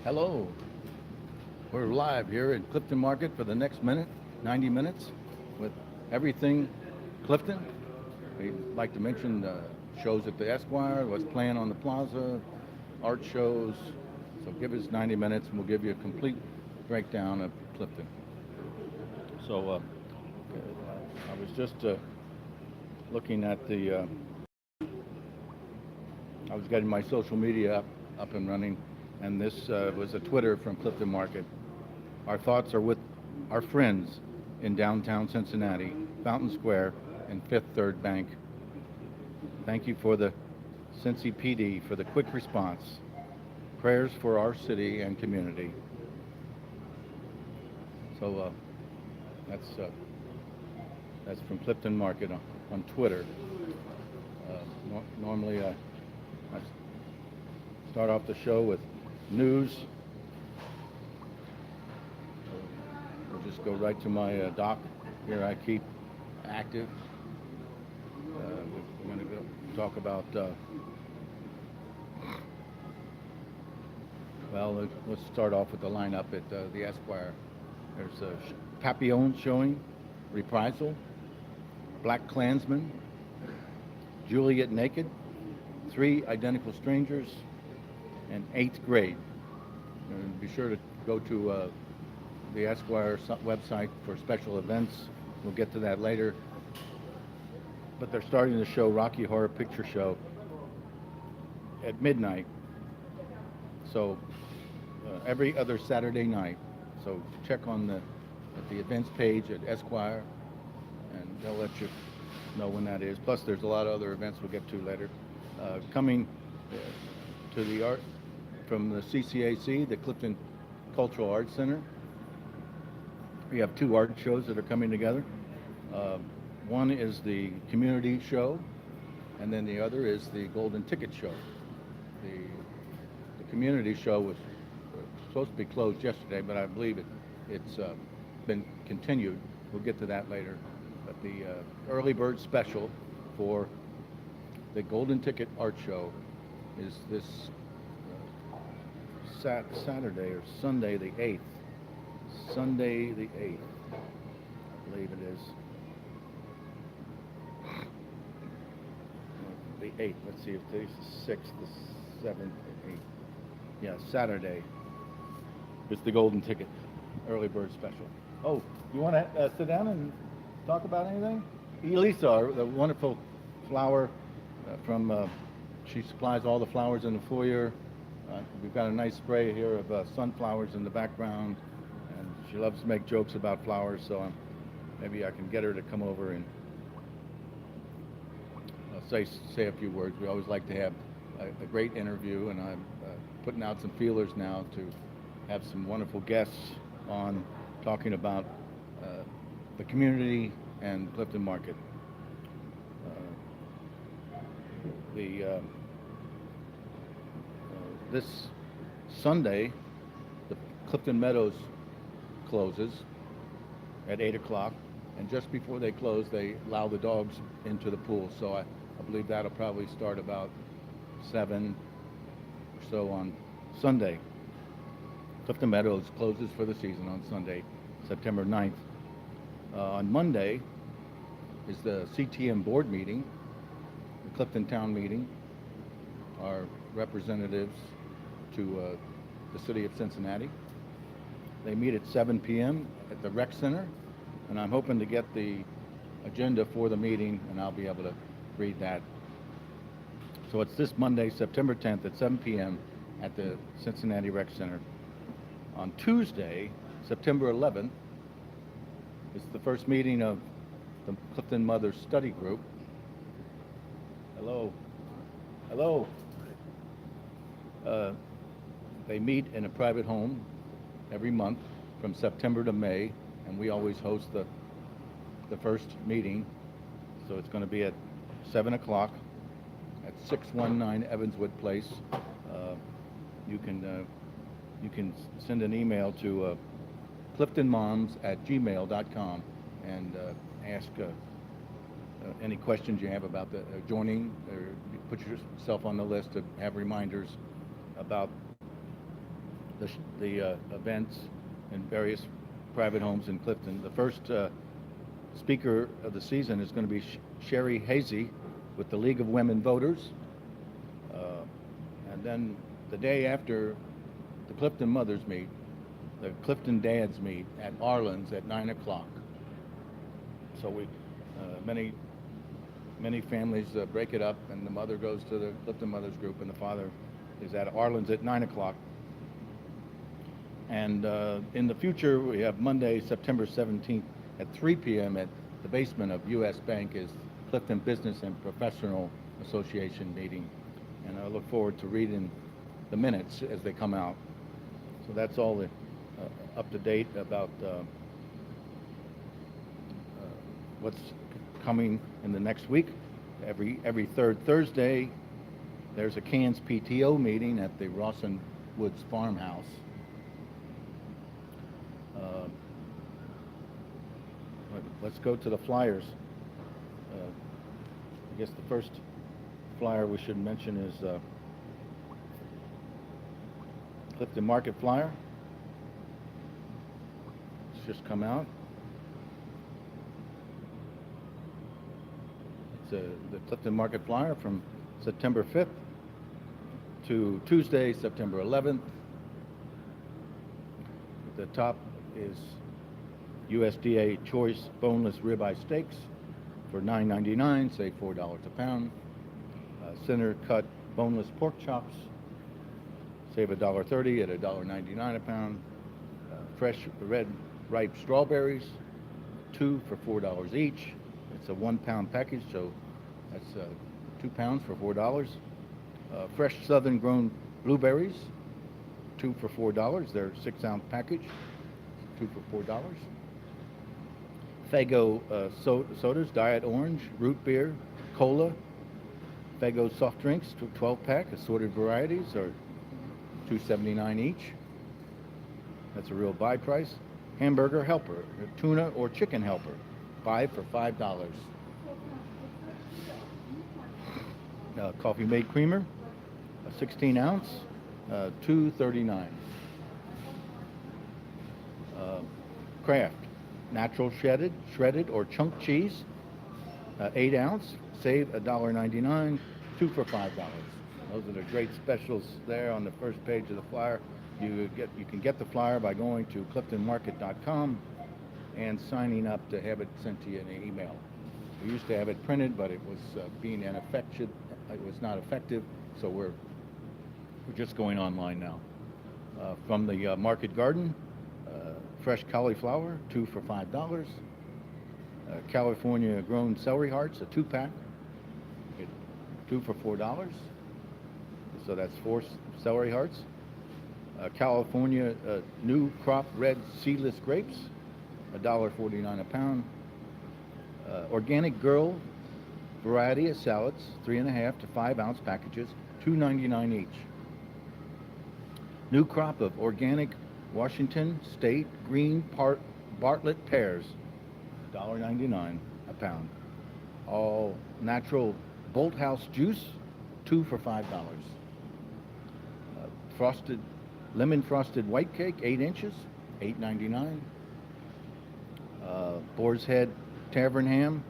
Hello. We're live here at Clifton Market for the next 90 minutes, with everything Clifton. We'd like to mention the shows at the Esquire, what's playing on the Plaza, art shows. So give us 90 minutes and we'll give you a complete breakdown of Clifton. So I was just looking at I was getting my social media up and running, and this was a Twitter from Clifton Market. Our thoughts are with our friends in downtown Cincinnati, Fountain Square, and Fifth Third Bank. Thank you for the Cincy PD for the quick response. Prayers for our city and community. So that's from Clifton Market on Twitter. Normally I start off the show with news. We'll just go right to my doc. Here I keep active. We're going to go talk about, well, let's start off with the lineup at the Esquire. There's a Papillon showing, Reprisal, Black Klansman, Juliet Naked, Three Identical Strangers, and Eighth Grade. And be sure to go to the Esquire website for special events. We'll get to that later. But they're starting the show, Rocky Horror Picture Show, at midnight. So every other Saturday night. So check on the events page at Esquire, and they'll let you know when that is. Plus, there's a lot of other events we'll get to later. Coming to the art from the CCAC, the Clifton Cultural Arts Center. We have two art shows that are coming together. One is the community show, and then the other is the Golden Ticket show. The community show was supposed to be closed yesterday, but I believe it's been continued. We'll get to that later. But the early bird special for the Golden Ticket art show is this Saturday or Sunday the 8th. Sunday the 8th, I believe it is. The 8th, let's see if today's the 6th, the 7th, the 8th. Yeah, Saturday. It's the Golden Ticket early bird special. Oh, you want to sit down and talk about anything? Elisa, the wonderful flower from, she supplies all the flowers in the foyer. We've got a nice spray here of sunflowers in the background, and she loves to make jokes about flowers, so maybe I can get her to come over and say a few words. We always like to have a great interview, and I'm putting out some feelers now to have some wonderful guests on talking about the community and Clifton Market. This Sunday, the Clifton Meadows closes at 8 o'clock, and just before they close, they allow the dogs into the pool. So I believe that'll probably start about 7 or so on Sunday. Clifton Meadows closes for the season on Sunday, September 9th. On Monday is the CTM board meeting, the Clifton Town meeting. Our representatives to the city of Cincinnati. They meet at 7 p.m. at the rec center, and I'm hoping to get the agenda for the meeting, and I'll be able to read that. So it's this Monday, September 10th at 7 p.m. at the Cincinnati Rec Center. On Tuesday, September 11th, it's the first meeting of the Clifton Mothers Study Group. Hello. Hello. They meet in a private home every month from September to May, and we always host the first meeting. So it's going to be at 7 o'clock at 619 Evanswood Place. You can send an email to cliftonmoms@gmail.com and ask any questions you have about the joining, or put yourself on the list to have reminders about the events in various private homes in Clifton. The first speaker of the season is going to be Sherry Hazy with the League of Women Voters. And then the day after the Clifton mothers meet, the Clifton dads meet at Arlen's at 9 o'clock. So many families break it up, and the mother goes to the Clifton Mothers group, and the father is at Arlen's at 9 o'clock. And in the future, we have Monday, September 17th at 3 p.m. at the basement of U.S. Bank is Clifton Business and Professional Association meeting. And I look forward to reading the minutes as they come out. So that's all the up to date about what's coming in the next week. Every third Thursday, there's a Cans PTO meeting at the Rawson Woods Farmhouse. Let's go to the flyers. I guess the first flyer we should mention is Clifton Market flyer. It's just come out. It's the Clifton Market flyer from September 5th to Tuesday, September 11th. At the top is USDA choice boneless ribeye steaks for $9.99, say $4 a pound. Center cut boneless pork chops, save $1.30 at $1.99 a pound. Fresh red ripe strawberries, 2 for $4 each. It's a 1 pound package, so that's 2 pounds for $4. Fresh southern grown blueberries, 2 for $4. They're 6-ounce package, 2 for $4. Faygo sodas, Diet Orange, Root Beer, Cola. Faygo soft drinks, 12-pack, assorted varieties are $2.79 each. That's a real buy price. Hamburger helper, tuna or chicken helper, 5 for $5. Coffee made creamer, a 16-ounce, $2.39. Kraft natural shredded or chunk cheese, 8 ounce, save $1.99, 2 for $5. Those are the great specials there on the first page of the flyer. You can get the flyer by going to cliftonmarket.com and signing up to have it sent to you in an email. We used to have it printed, but it was being ineffective. It was not effective, so we're just going online now. From the Market Garden, fresh cauliflower, 2 for $5. California grown celery hearts, a 2-pack, 2 for $4. So that's 4 celery hearts. California new crop red seedless grapes, $1.49 a pound. Organic Girl variety of salads, 3.5 to 5 ounce packages, $2.99 each. New crop of organic Washington State green Bartlett pears, $1.99 a pound. All natural Bolt House juice, 2 for $5. Lemon frosted white cake, 8 inches, $8.99. Boar's Head Tavern ham,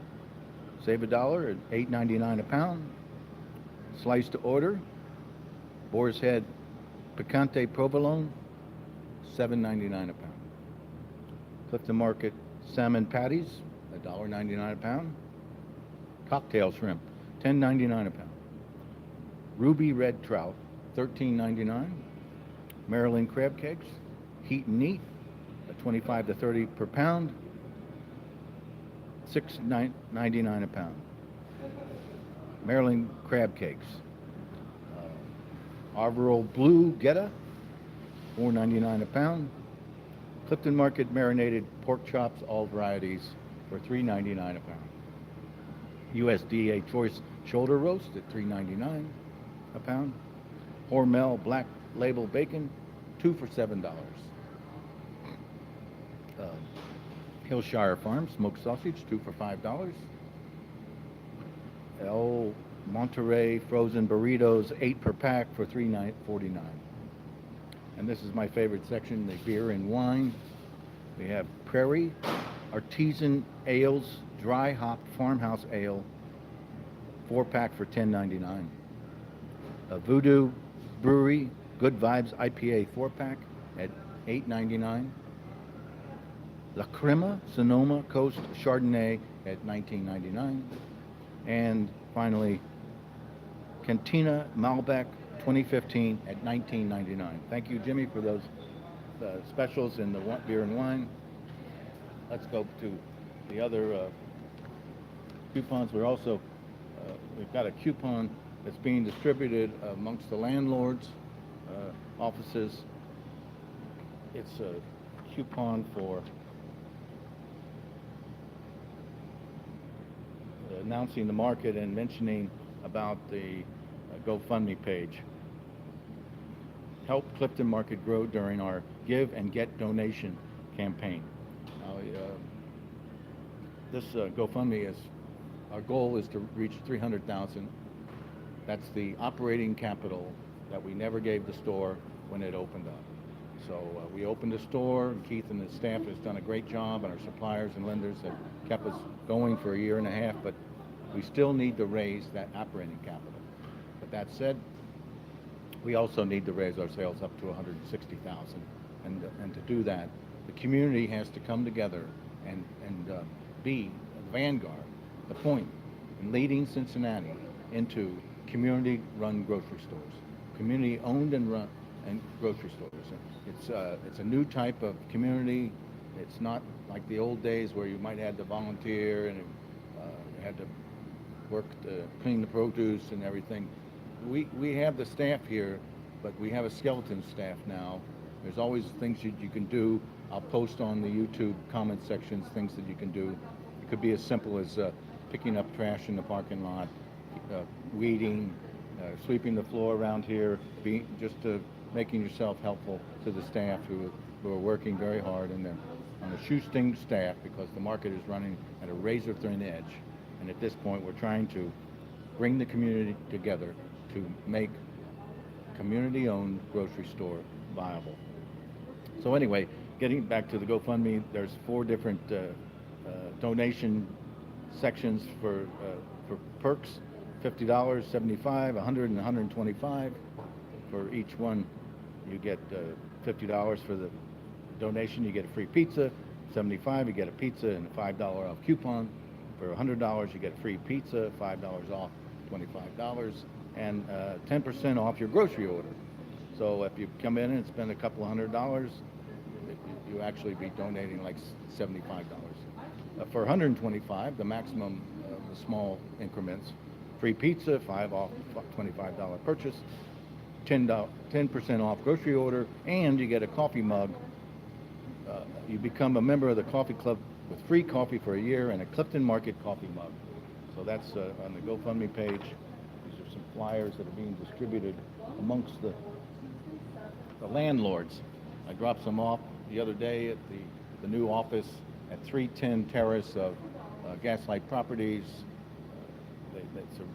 save $1 at $8.99 a pound. Sliced to order, Boar's Head Picante Provolone, $7.99 a pound. Clifton Market salmon patties, $1.99 a pound. Cocktail shrimp, $10.99 a pound. Ruby red trout, $13.99. Maryland crab cakes, heat and eat, 25 to 30 per pound, $6.99 a pound. Maryland crab cakes. Arboreal blue Geta, $4.99 a pound. Clifton Market marinated pork chops, all varieties, for $3.99 a pound. USDA choice shoulder roast at $3.99 a pound. Hormel black label bacon, 2 for $7. Hillshire Farm smoked sausage, 2 for $5. El Monterey frozen burritos, 8 per pack for $3.49. And this is my favorite section, the beer and wine. We have Prairie Artisan Ales, Dry Hop Farmhouse Ale, 4-pack for $10.99. Voodoo Brewery Good Vibes IPA 4-pack at $8.99. La Crema Sonoma Coast Chardonnay at $19.99. And finally, Cantina Malbec 2015 at $19.99. Thank you, Jimmy, for those specials in the beer and wine. Let's go to the other coupons. We've got a coupon that's being distributed amongst the landlords' offices. It's a coupon for announcing the market and mentioning about the GoFundMe page. Help Clifton Market grow during our Give and Get donation campaign. This GoFundMe our goal is to reach 300,000. That's the operating capital that we never gave the store when it opened up. So we opened the store. Keith and his staff has done a great job, and our suppliers and lenders have kept us going for a year and a half, but we still need to raise that operating capital. But that said, we also need to raise our sales up to 160,000. And to do that, the community has to come together and be the vanguard, the point in leading Cincinnati into community-run grocery stores, community-owned and run and grocery stores. It's a new type of community. It's not like the old days where you might have to volunteer and you had to work to clean the produce and everything. We have the staff here, but we have a skeleton staff now. There's always things you can do. I'll post on the YouTube comment sections things that you can do. It could be as simple as picking up trash in the parking lot, weeding, sweeping the floor around here, making yourself helpful to the staff who are working very hard, and they're on a shoestring staff because the market is running at a razor-thin edge. And at this point, we're trying to bring the community together to make community-owned grocery store viable. So anyway, getting back to the GoFundMe, there's 4 different donation sections for perks: $50, $75, $100, and $125. For each one, you get $50 for the donation. You get a free pizza. $75, you get a pizza and a $5 off coupon. For $100, you get a free pizza, $5 off, $25, and 10% off your grocery order. So if you come in and spend a couple $100, you actually be donating like $75. For $125, the maximum, the small increments, free pizza, 5 off $25 purchase, 10% off grocery order, and you get a coffee mug. You become a member of the coffee club with free coffee for a year and a Clifton Market coffee mug. So that's on the GoFundMe page. These are some flyers that are being distributed amongst the landlords. I dropped some off the other day at the new office at 310 Terrace of Gaslight Properties. It's a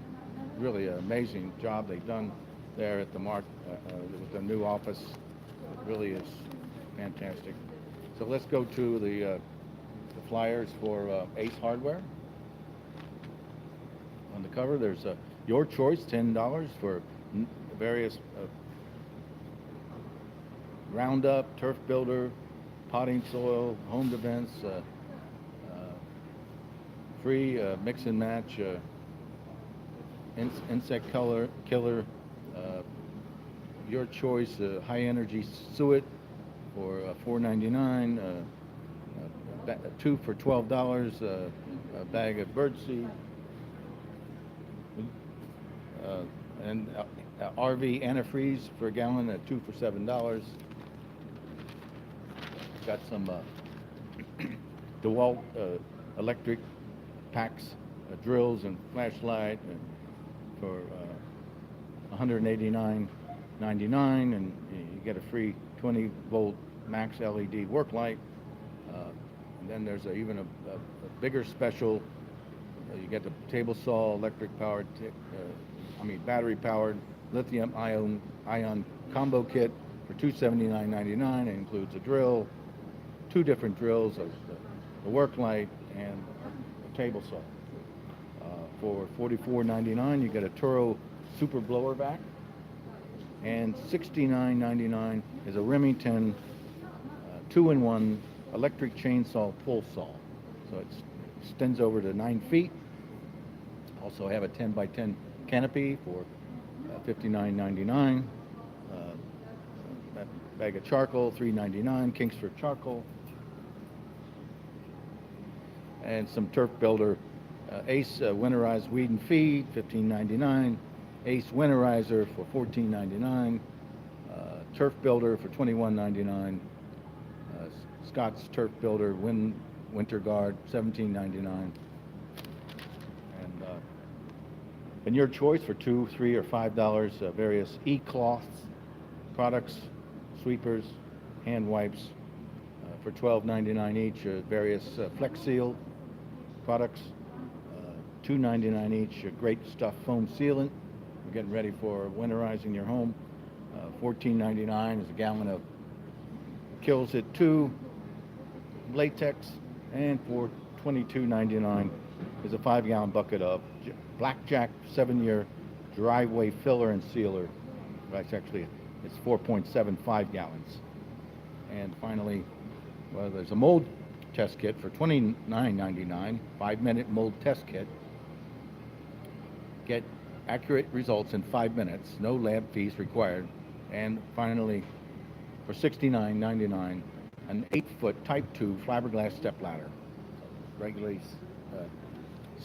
really amazing job they've done there at the with the new office. It really is fantastic. So let's go to the flyers for Ace Hardware. On the cover, there's your choice, $10 for various Roundup, Turf Builder, potting soil, home defense, free mix and match, insect killer, your choice, high energy suet for $4.99, 2 for $12, a bag of birdseed, and RV antifreeze for a gallon at 2 for $7. Got some DeWalt electric packs, drills and flashlight, and for $189.99, and you get a free 20-volt max LED work light. And then there's even a bigger special. You get the table saw, electric powered, battery powered lithium ion combo kit for $279.99. It includes a drill, 2 different drills, a work light, and a table saw. For $44.99, you get a Turo super blower vac, and $69.99 is a Remington 2-in-1 electric chainsaw pull saw. So it extends over to 9 feet. Also have a 10x10 canopy for $59.99. That bag of charcoal, $3.99. Kingsford charcoal. And some Turf Builder Ace winterized weed and feed, $15.99. Ace winterizer for $14.99. Turf Builder for $21.99. Scott's Turf Builder Winter Guard, $17.99. And your choice for $2, $3, or $5, various e-cloths products, sweepers, hand wipes for $12.99 each. Various Flex Seal products, $2.99 each. Great Stuff foam sealant. We're getting ready for winterizing your home. $14.99 is a gallon of Kills It 2 latex, and for $22.99 is a 5-gallon bucket of Blackjack 7-year driveway filler and sealer. That's actually, it's 4.75 gallons. And finally, well, there's a mold test kit for $29.99, 5-minute mold test kit. Get accurate results in 5 minutes, no lab fees required. And finally, for $69.99, an 8-foot Type 2 fiberglass stepladder. Regularly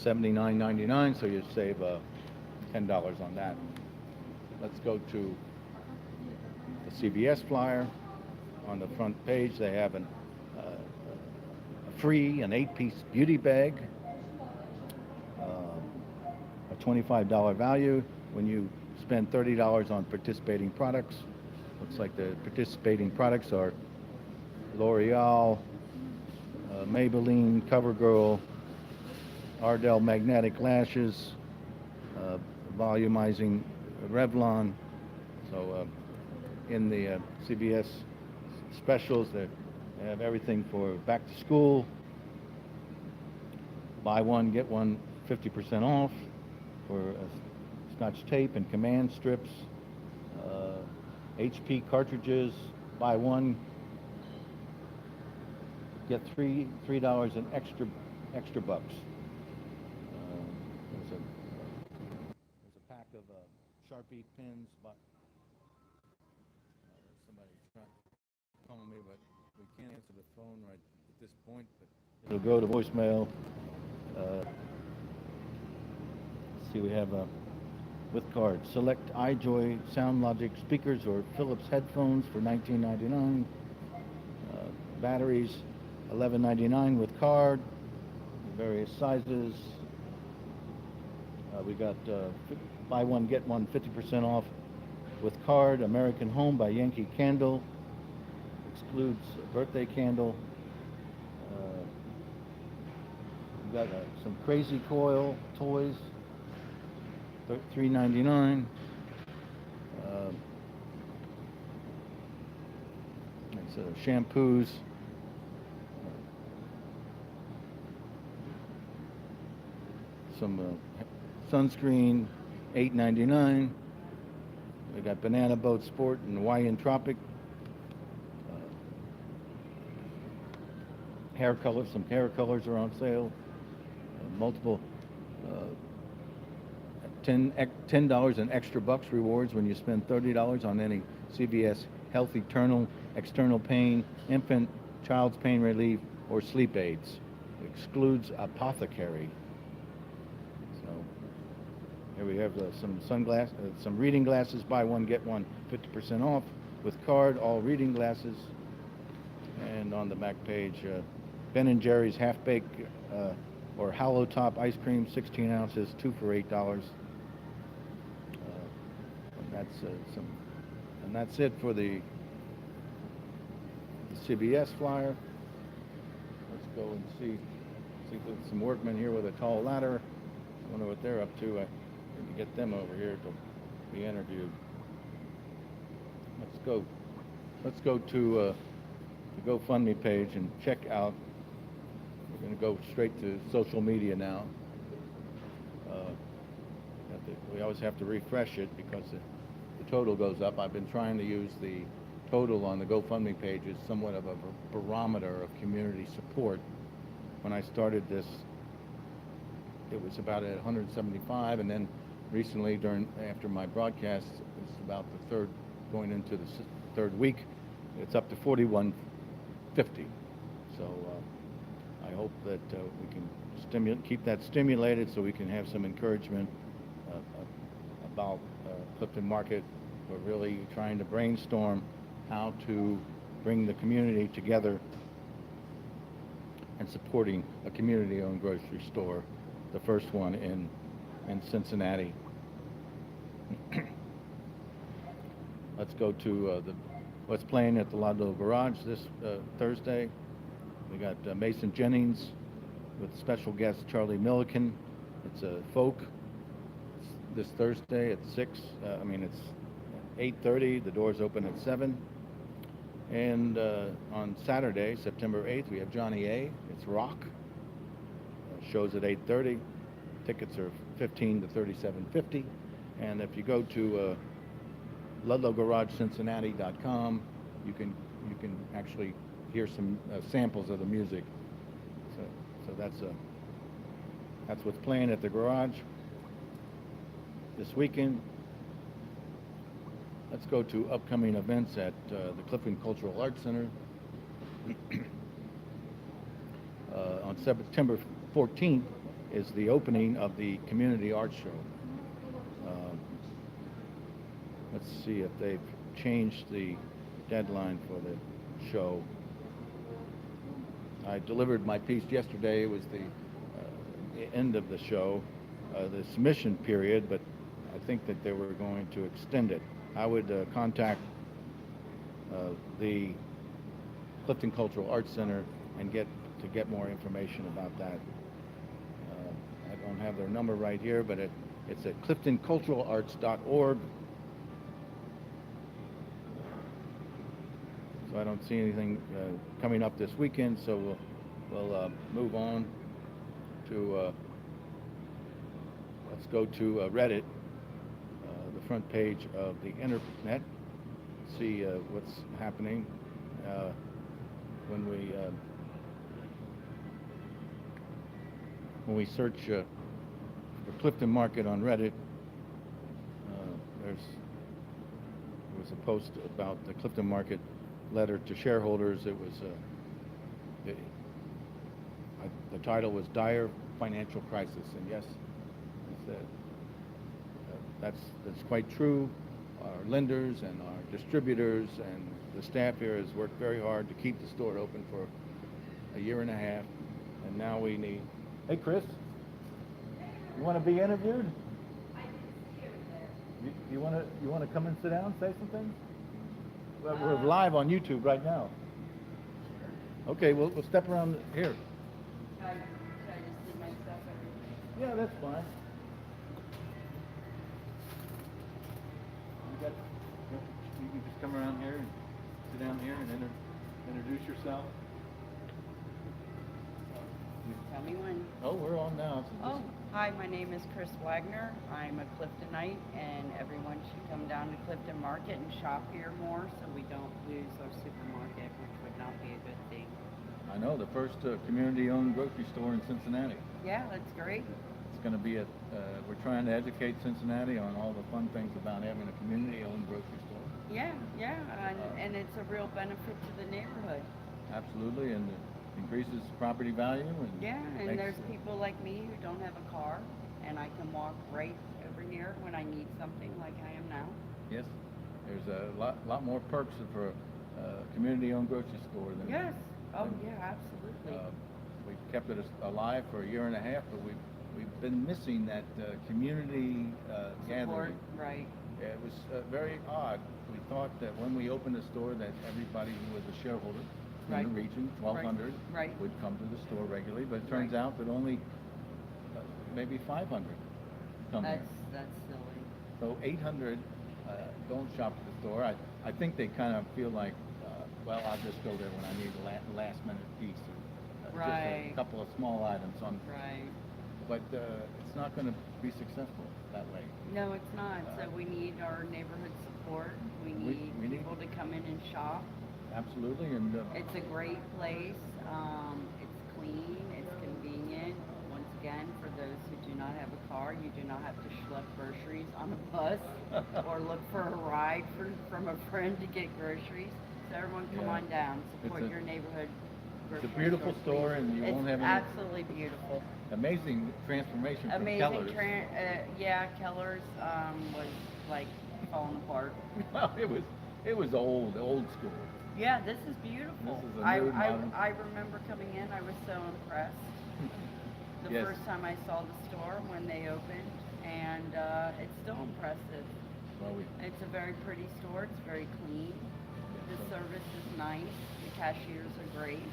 $79.99, so you save $10 on that. Let's go to the CVS flyer. On the front page, they have a free, an 8-piece beauty bag, a $25 value when you spend $30 on participating products. Looks like the participating products are L'Oreal, Maybelline, CoverGirl, Ardell Magnetic Lashes, volumizing Revlon. So in the CVS specials, they have everything for back to school. Buy one, get one 50% off for Scotch tape and command strips. HP cartridges, buy one, get $3 in extra bucks. There's a pack of Sharpie pins. Somebody's trying to call me, but we can't answer the phone right at this point. But it'll go to voicemail. Let's see, we have with card. Select iJoy SoundLogic speakers or Philips headphones for $19.99. Batteries, $11.99 with card. Various sizes. We got buy one, get one 50% off with card. American Home by Yankee Candle. Excludes birthday candle. We got some Crazy Coil toys. $3.99. Shampoos. Some sunscreen, $8.99. We got Banana Boat Sport and Hawaiian Tropic. Hair colors, some hair colors are on sale. Multiple $10 in extra bucks rewards when you spend $30 on any CVS Health External Pain, Infant, Child's Pain Relief, or Sleep Aids. Excludes Apothecary. So here we have some sunglasses, some reading glasses. Buy one, get one 50% off with card. All reading glasses. And on the back page, Ben & Jerry's half-baked or hollow top ice cream, 16 ounces, 2 for $8. And that's it for the CVS flyer. Let's go and see some workmen here with a tall ladder. I wonder what they're up to. I need to get them over here to be interviewed. Let's go let's go to the GoFundMe page and check out. We're going to go straight to social media now. We always have to refresh it because the total goes up. I've been trying to use the total on the GoFundMe page as somewhat of a barometer of community support. When I started this, it was about at 175, and then recently, after my broadcast, it's about the third, going into the third week, it's up to 4150. So I hope that we can keep that stimulated so we can have some encouragement about Clifton Market. We're really trying to brainstorm how to bring the community together and supporting a community-owned grocery store, the first one in Cincinnati. Let's go to what's playing at the Lohre Garage this Thursday. We got Mason Jennings with special guest Charlie Milliken. It's a folk. This Thursday at 6. It's 8:30. The doors open at 7. And on Saturday, September 8th, we have Johnny A. It's rock. Shows at 8:30. Tickets are $15 to $37.50. And if you go to LudlowGarageCincinnati.com, you can actually hear some samples of the music. So that's what's playing at the garage this weekend. Let's go to upcoming events at the Clifton Cultural Arts Center. On September 14th is the opening of the Community Art Show. Let's see if they've changed the deadline for the show. I delivered my piece yesterday. It was the end of the show, the submission period, but I think that they were going to extend it. I would contact the Clifton Cultural Arts Center and get more information about that. I don't have their number right here, but it's at cliftonculturalarts.org. So I don't see anything coming up this weekend, so we'll move on to, let's go to Redit, the front page of the internet, see what's happening when we search for Clifton Market on Reddit. There was a post about the Clifton Market letter to shareholders. It was the title was Dire Financial Crisis, and yes, that's quite true. Our lenders and our distributors and the staff here has worked very hard to keep the store open for a year and a half, and now we need. Hey, Kris, you want to be interviewed? You want to come and sit down, say some things? Well, we're live on YouTube right now. Okay, we'll step around here. Should I just leave my stuff everywhere? Yeah, that's fine. You can just come around here and sit down here and introduce yourself. Tell me when. Oh, we're on now. Oh, hi, my name is Kris Wagner. I'm a Cliftonite, and everyone should come down to Clifton Market and shop here more so we don't lose our supermarket, which would not be a good thing. I know, the first community-owned grocery store in Cincinnati. Yeah, that's great. It's going to be we're trying to educate Cincinnati on all the fun things about having a community-owned grocery store. Yeah, and it's a real benefit to the neighborhood. Absolutely, and it increases property value. And there's people like me who don't have a car, and I can walk right over here when I need something like I am now. Yes, there's a lot more perks for a community-owned grocery store than. Yes. Oh, yeah, absolutely. We've kept it alive for a year and a half, but we've been missing that community gathering. Right. Yeah, it was very odd. We thought that when we opened the store that everybody who was a shareholder in the region, 1,200, would come to the store regularly, but it turns out that only maybe 500 come here. That's silly. So 800 don't shop at the store. I think they kind of feel like well, I'll just go there when I need a last minute piece. Just Right. a couple of small items on, Right. but it's not going to be successful that way. No, it's not. So we need our neighborhood support. We need we need- people to come in and shop. Absolutely, and It's a great place. It's clean. It's convenient. Once again, for those who do not have a car, you do not have to schlep groceries on a bus or look for a ride from a friend to get groceries. So everyone, come Yeah. on down. Support It's a- your neighborhood. it's a grocery beautiful store, please. and you It's won't have any absolutely beautiful. amazing transformation from Amazing. Keller's. Yeah, Keller's was like falling apart. Well, it was old school. Yeah, this is beautiful. This is a I, new I, modern- I remember coming in, I was so impressed. The Yes. first time I saw the store when they opened, and it's still impressive. Well, It's a very pretty store, it's very clean. The service is nice, the cashiers are great,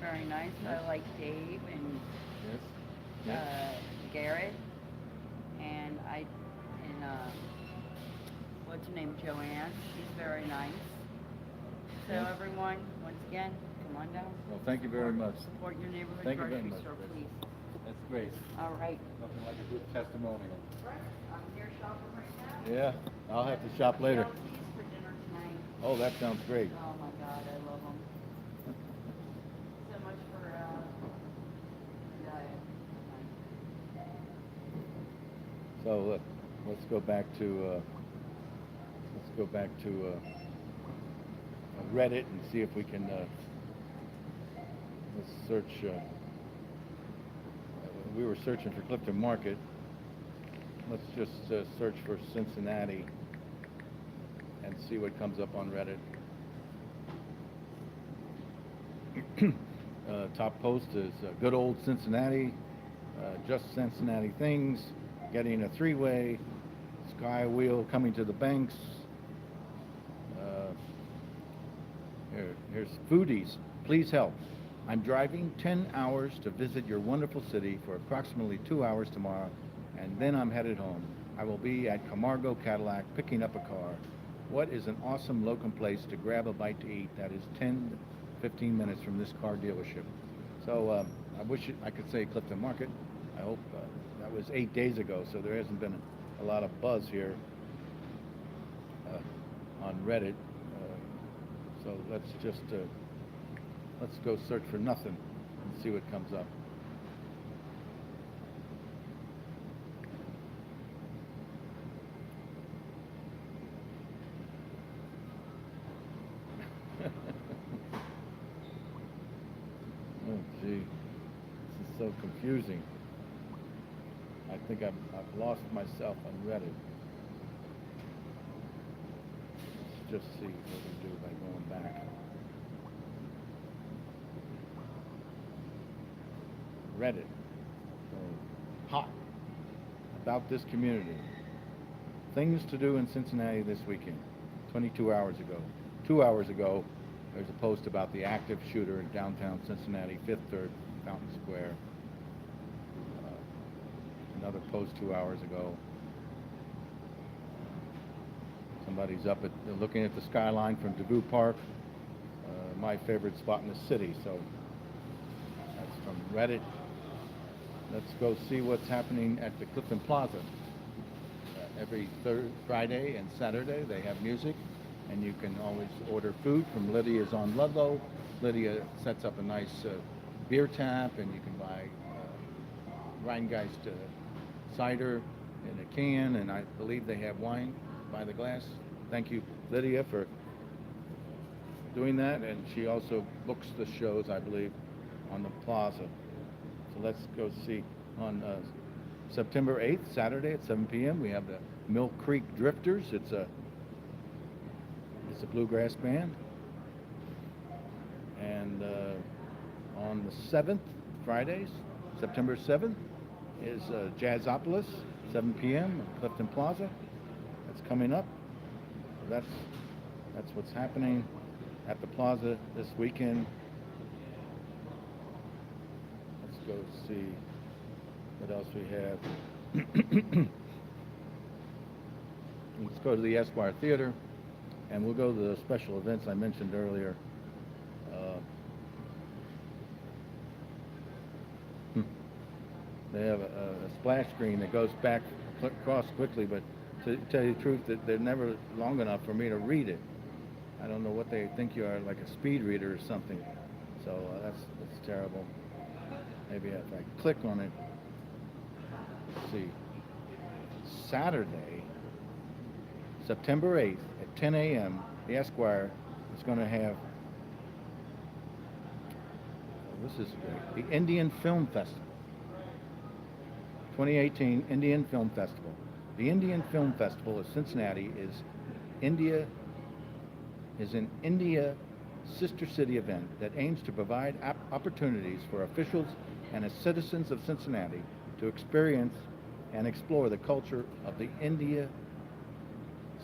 very nice. Yes. I like Dave and yes, yes. Garrett, and what's her name, Joanne, she's very nice. So Yes. everyone, once again, come on down. Well, thank you very much. Support your neighborhood Thank you very grocery much, store, Chris. please. That's great. All right. Nothing like a good testimonial. I'm here shopping right now. Yeah, I'll have to shop later. Cheese for dinner tonight. Oh, that sounds great. Oh my God, I love them. So much for diet. So let's go back to Reddit and see if we can let's search. We were searching for Clifton Market. Let's just search for Cincinnati and see what comes up on Reddit. Top post is good old Cincinnati, just Cincinnati things, getting a three-way, sky wheel coming to the banks. Here's foodies, please help. I'm driving 10 hours to visit your wonderful city for approximately 2 hours tomorrow, and then I'm headed home. I will be at Camargo Cadillac picking up a car. What is an awesome local place to grab a bite to eat that is 10 15 minutes from this car dealership? So I wish I could say Clifton Market. I hope that was 8 days ago, so there hasn't been a lot of buzz here on Reddit. So let's just let's go search for nothing and see what comes up. Oh gee, this is so confusing. I think I've lost myself on Reddit. Let's just see what we do by going back. Reddit. Hot about this community. Things to do in Cincinnati this weekend. 22 hours ago. 2 hours ago, there's a post about the active shooter in downtown Cincinnati, Fifth Third, Fountain Square. Another post 2 hours ago. Somebody's up looking at the skyline from Devou Park, my favorite spot in the city. So that's from Reddit. Let's go see what's happening at the Clifton Plaza. Every Friday and Saturday they have music, and you can always order food from Lydia's on Ludlow. Lydia sets up a nice beer tap, and you can buy Rheingeist cider in a can, and I believe they have wine by the glass. Thank you, Lydia, for doing that, and she also books the shows, I believe, on the Plaza. So let's go see on September 8th, Saturday at 7 p.m. we have the Mill Creek Drifters. It's a bluegrass band. And on the 7th, Fridays, September 7th, is Jazzopolis, 7 p.m. at Clifton Plaza. That's coming up. So that's what's happening at the Plaza this weekend. Let's go see what else we have. Let's go to the Esquire Theater. And we'll go to the special events I mentioned earlier. Uh, They have a splash screen that goes back across quickly, but to tell you the truth, that they're never long enough for me to read it. I don't know what they think you are, like a speed reader or something. So that's terrible. Maybe if I click on it, let's see. Saturday, September 8th at 10 a.m., the Esquire is going to have, this is great, the Indian Film Festival. 2018 Indian Film Festival. The Indian Film Festival of Cincinnati is an India sister city event that aims to provide opportunities for officials and as citizens of Cincinnati to experience and explore the culture of the India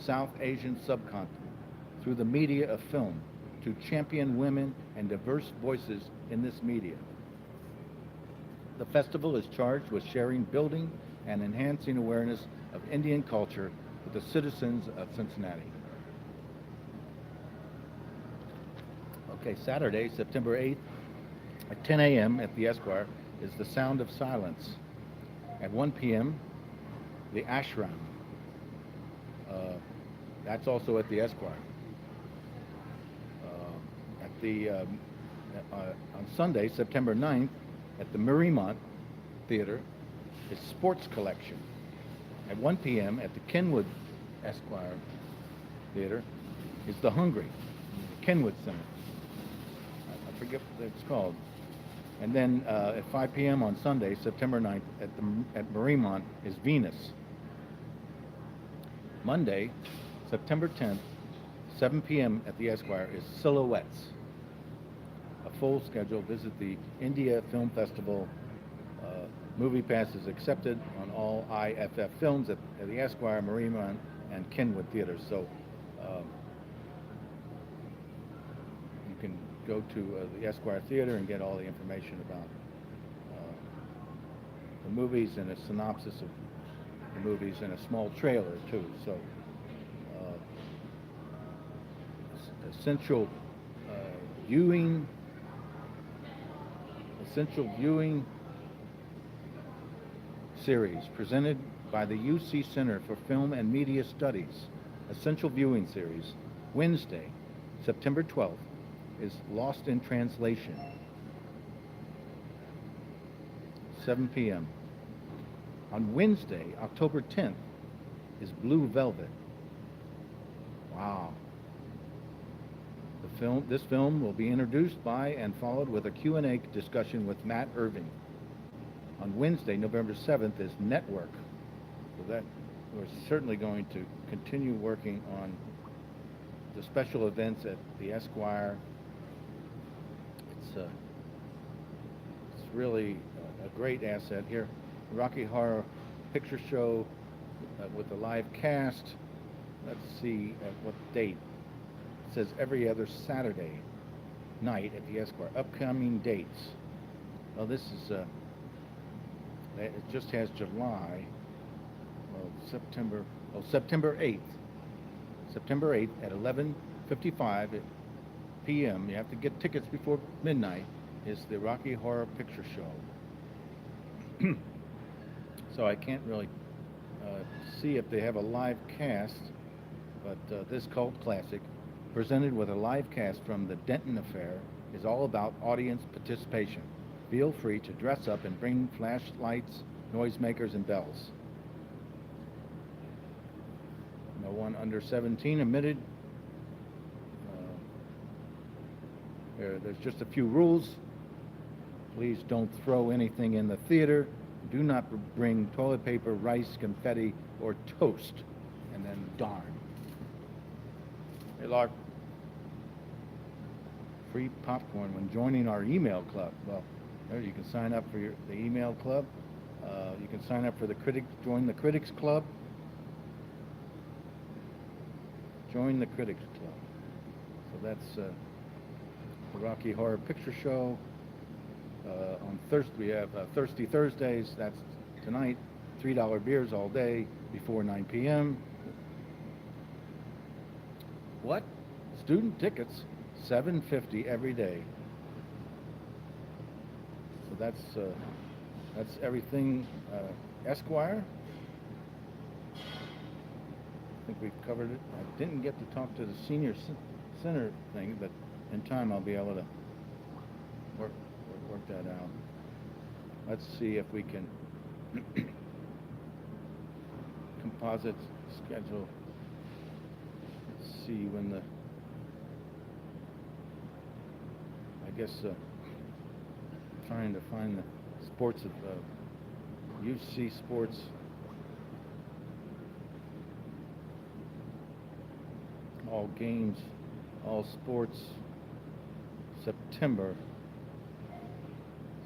South Asian subcontinent through the media of film, to champion women and diverse voices in this media. The festival is charged with sharing, building, and enhancing awareness of Indian culture with the citizens of Cincinnati. Okay, Saturday, September 8th at 10 a.m. at the Esquire is The Sound of Silence. At 1 p.m., the Ashram. That's also at the Esquire. On Sunday, September 9th, at the Mariemont Theater is Sports Collection. At 1 p.m. at the Kenwood Esquire Theater is The Hungry, Kenwood Center. I forget what it's called. And then at 5 p.m. on Sunday, September 9th, at Mariemont is Venus. Monday, September 10th, 7 p.m. at the Esquire is Silhouettes. A full schedule. Visit the India Film Festival. Movie pass is accepted on all IFF films at the Esquire, Mariemont, and Kenwood theaters. So you can go to the Esquire Theater and get all the information about the movies and a synopsis of the movies and a small trailer too. So essential viewing series presented by the UC Center for Film and Media Studies. Essential viewing series. Wednesday, September 12th, is Lost in Translation. 7 p.m. On Wednesday, October 10th, is Blue Velvet. Wow. This film will be introduced by and followed with a Q&A discussion with Matt Irving. On Wednesday, November 7th, is Network. So that we're certainly going to continue working on the special events at the Esquire. It's really a great asset here. Rocky Horror Picture Show with the live cast. Let's see at what date. It says every other Saturday night at the Esquire. Upcoming dates. Well, this is it just has July. Well, September 8th. September 8th at 11:55 p.m. You have to get tickets before midnight. Is the Rocky Horror Picture Show. So I can't really see if they have a live cast, but this cult classic, presented with a live cast from the Denton Affair, is all about audience participation. Feel free to dress up and bring flashlights, noisemakers, and bells. No one under 17 admitted. There's just a few rules. Please don't throw anything in the theater. Do not bring toilet paper, rice, confetti, or toast. And then darn. Hey, Lark. Free popcorn when joining our email club. Well, there you can sign up for the email club. You can sign up for join the Critics Club. Join the Critics Club. So that's the Rocky Horror Picture Show. On Thursday, we have Thirsty Thursdays. That's tonight. $3 beers all day before 9 p.m. What? student tickets, $7.50 every day. So that's everything. Esquire. I think we've covered it. I didn't get to talk to the senior center thing, but in time I'll be able to work that out. Let's see if we can composite schedule. Let's see when I guess trying to find the sports of UC sports. All games, all sports, September.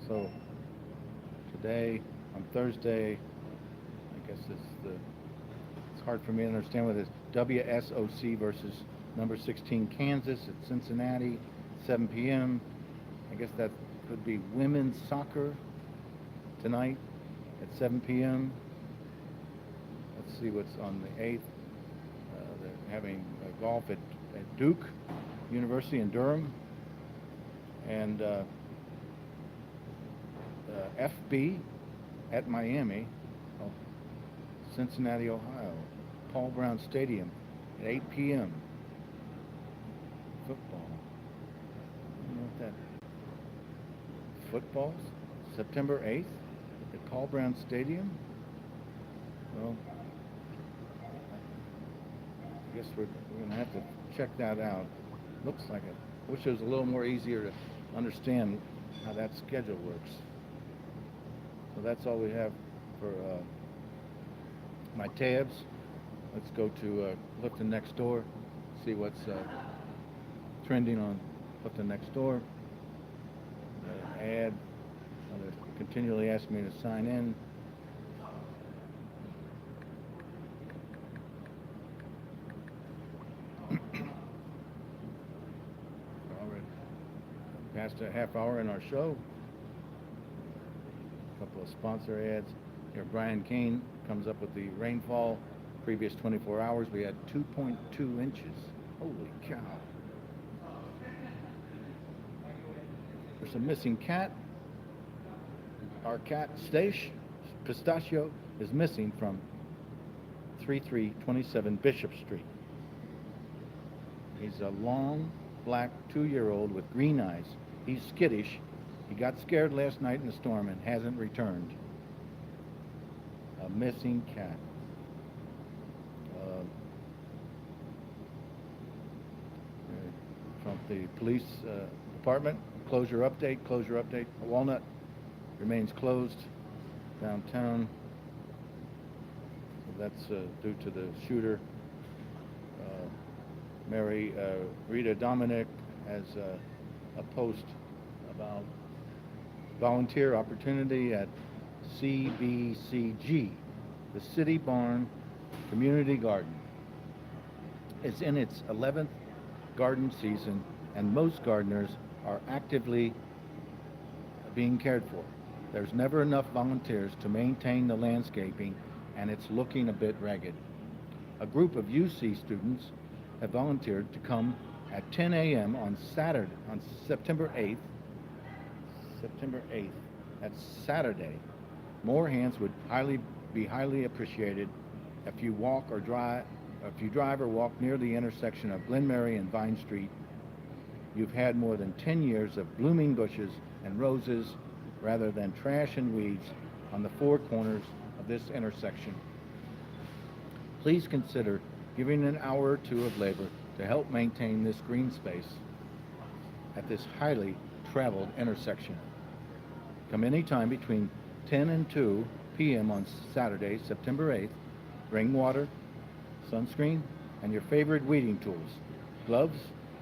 So today, on Thursday, I guess it's hard for me to understand what it is. WSOC versus number 16 Kansas at Cincinnati, 7 p.m. I guess that could be women's soccer tonight at 7 p.m. Let's see what's on the 8th. They're having golf at Duke University in Durham, and FB at Miami, Cincinnati, Ohio, Paul Brown Stadium at 8 p.m. Football. I don't know what that. Football, September 8th at Paul Brown Stadium. Well, I guess we're going to have to check that out. Looks like it. I wish it was a little more easier to understand how that schedule works. So that's all we have for my tabs. Let's go to Clifton NextDoor, see what's trending on Clifton NextDoor. Ad. They're continually asking me to sign in. Already past a half hour in our show. A couple of sponsor ads. Here, Brian Kane comes up with the rainfall. Previous 24 hours, we had 2.2 inches. Holy cow. There's a missing cat. Our cat, Pistachio, is missing from 3327 Bishop Street. He's a long, black 2-year-old with green eyes. He's skittish. He got scared last night in the storm and hasn't returned. A missing cat. From the police department, closure update. Walnut remains closed downtown. So that's due to the shooter. Rita Dominic has a post about volunteer opportunity at CBCG, the City Barn Community Garden. It's in its 11th garden season, and most gardeners are actively being cared for. There's never enough volunteers to maintain the landscaping, and it's looking a bit ragged. A group of UC students have volunteered to come at 10 a.m. on Saturday, on September 8th. That's Saturday. More hands would be highly appreciated if you drive or walk near the intersection of Glen Mary and Vine Street. You've had more than 10 years of blooming bushes and roses rather than trash and weeds on the four corners of this intersection. Please consider giving an hour or two of labor to help maintain this green space at this highly traveled intersection. Come anytime between 10 and 2 p.m. on Saturday, September 8th. Bring water, sunscreen, and your favorite weeding tools, gloves,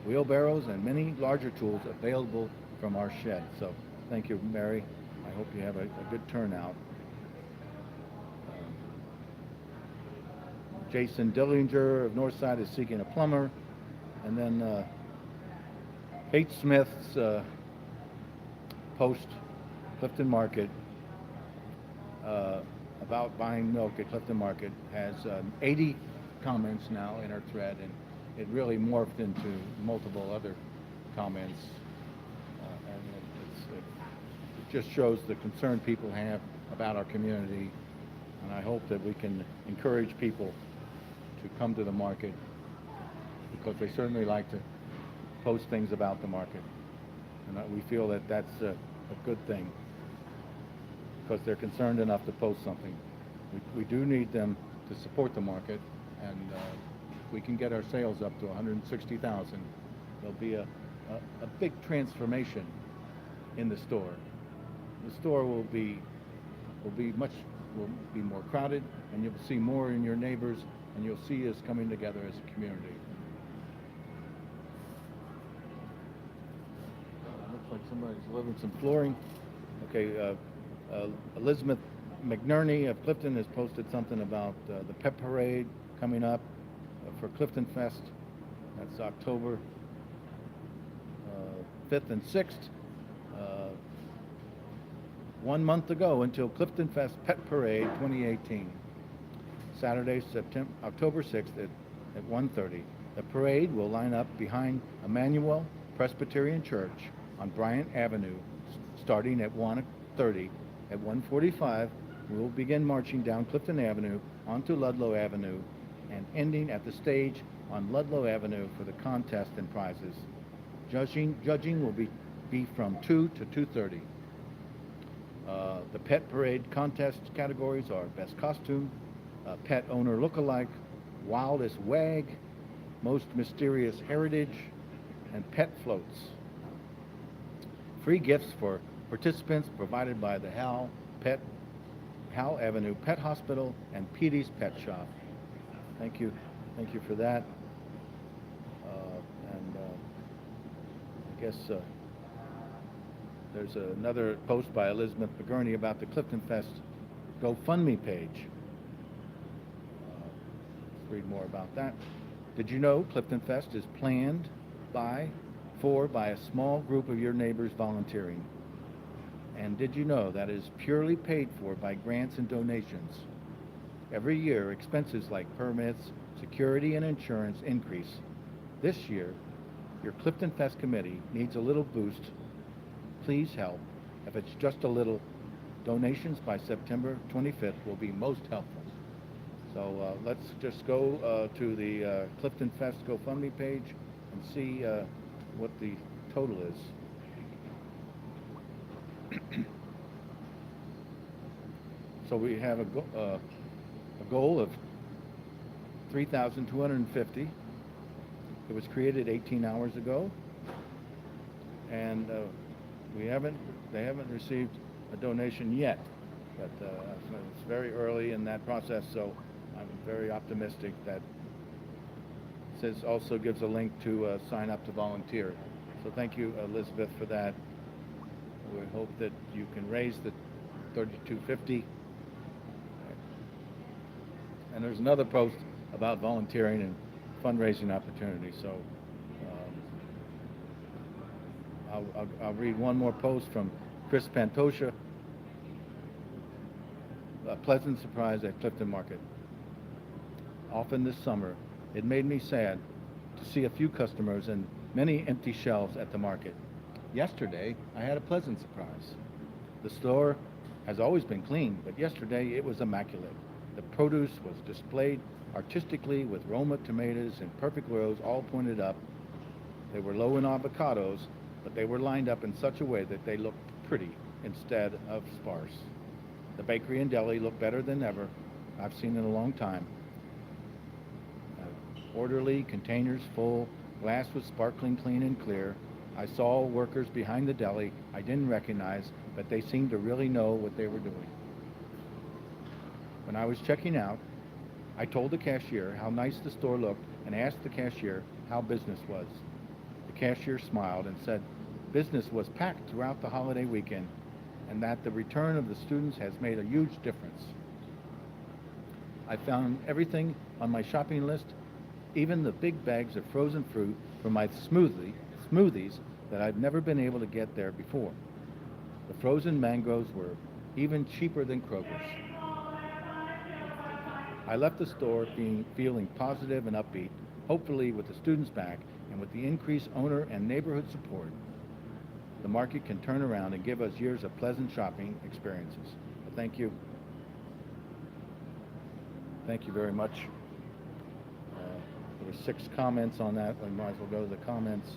wheelbarrows, and many larger tools available from our shed. So thank you, Mary. I hope you have a good turnout. Jason Dillinger of Northside is seeking a plumber. And then Kate Smith's post, Clifton Market, about buying milk at Clifton Market, has 80 comments now in her thread, and it really morphed into multiple other comments, and it just shows the concern people have about our community, and I hope that we can encourage people to come to the market, because they certainly like to post things about the market, and we feel that that's a good thing, because they're concerned enough to post something. We do need them to support the market, and if we can get our sales up to 160,000, there'll be a big transformation in the store. The store will be more crowded, and you'll see more in your neighbors, and you'll see us coming together as a community. Looks like somebody's delivering some flooring. Okay, Elizabeth McNerney of Clifton has posted something about the pet parade coming up for Clifton Fest. That's October 5th and 6th. 1 month ago until Clifton Fest Pet Parade 2018. Saturday, October 6th at 1:30. The parade will line up behind Emmanuel Presbyterian Church on Bryant Avenue, starting at 1:30. At 1:45, we will begin marching down Clifton Avenue onto Ludlow Avenue and ending at the stage on Ludlow Avenue for the contest and prizes. Judging will be from 2 to 2:30. The pet parade contest categories are best costume, pet owner lookalike, wildest wag, most mysterious heritage, and pet floats. Free gifts for participants provided by the Hal Avenue Pet Hospital and Petey's Pet Shop. Thank you for that. I guess there's another post by Elizabeth McGurney about the Clifton Fest GoFundMe page. Let's read more about that. Did you know Clifton Fest is planned by a small group of your neighbors volunteering? And did you know that it is purely paid for by grants and donations? Every year, expenses like permits, security, and insurance increase. This year, your Clifton Fest committee needs a little boost. Please help. If it's just a little, donations by September 25th will be most helpful. So let's just go to the Clifton Fest GoFundMe page and see what the total is. So we have a goal of $3,250. It was created 18 hours ago, and they haven't received a donation yet, but it's very early in that process, so I'm very optimistic that it also gives a link to sign up to volunteer. So thank you, Elizabeth, for that. We hope that you can raise the $32.50. And there's another post about volunteering and fundraising opportunities. So I'll read one more post from Kris Pantosha. A pleasant surprise at Clifton Market. Often this summer, it made me sad to see a few customers and many empty shelves at the market. Yesterday, I had a pleasant surprise. The store has always been clean, but yesterday it was immaculate. The produce was displayed artistically with Roma tomatoes in perfect rows, all pointed up. They were low in avocados, but they were lined up in such a way that they looked pretty instead of sparse. The bakery and deli looked better than ever I've seen in a long time. Orderly, containers full, glass was sparkling clean and clear. I saw workers behind the deli I didn't recognize, but they seemed to really know what they were doing. When I was checking out, I told the cashier how nice the store looked and asked the cashier how business was. The cashier smiled and said business was packed throughout the holiday weekend and that the return of the students has made a huge difference. I found everything on my shopping list, even the big bags of frozen fruit for my smoothies that I've never been able to get there before. The frozen mangoes were even cheaper than Kroger's. I left the store feeling positive and upbeat. Hopefully, with the students back and with the increased owner and neighborhood support, the market can turn around and give us years of pleasant shopping experiences. Well, thank you. Thank you very much. There were 6 comments on that. We might as well go to the comments.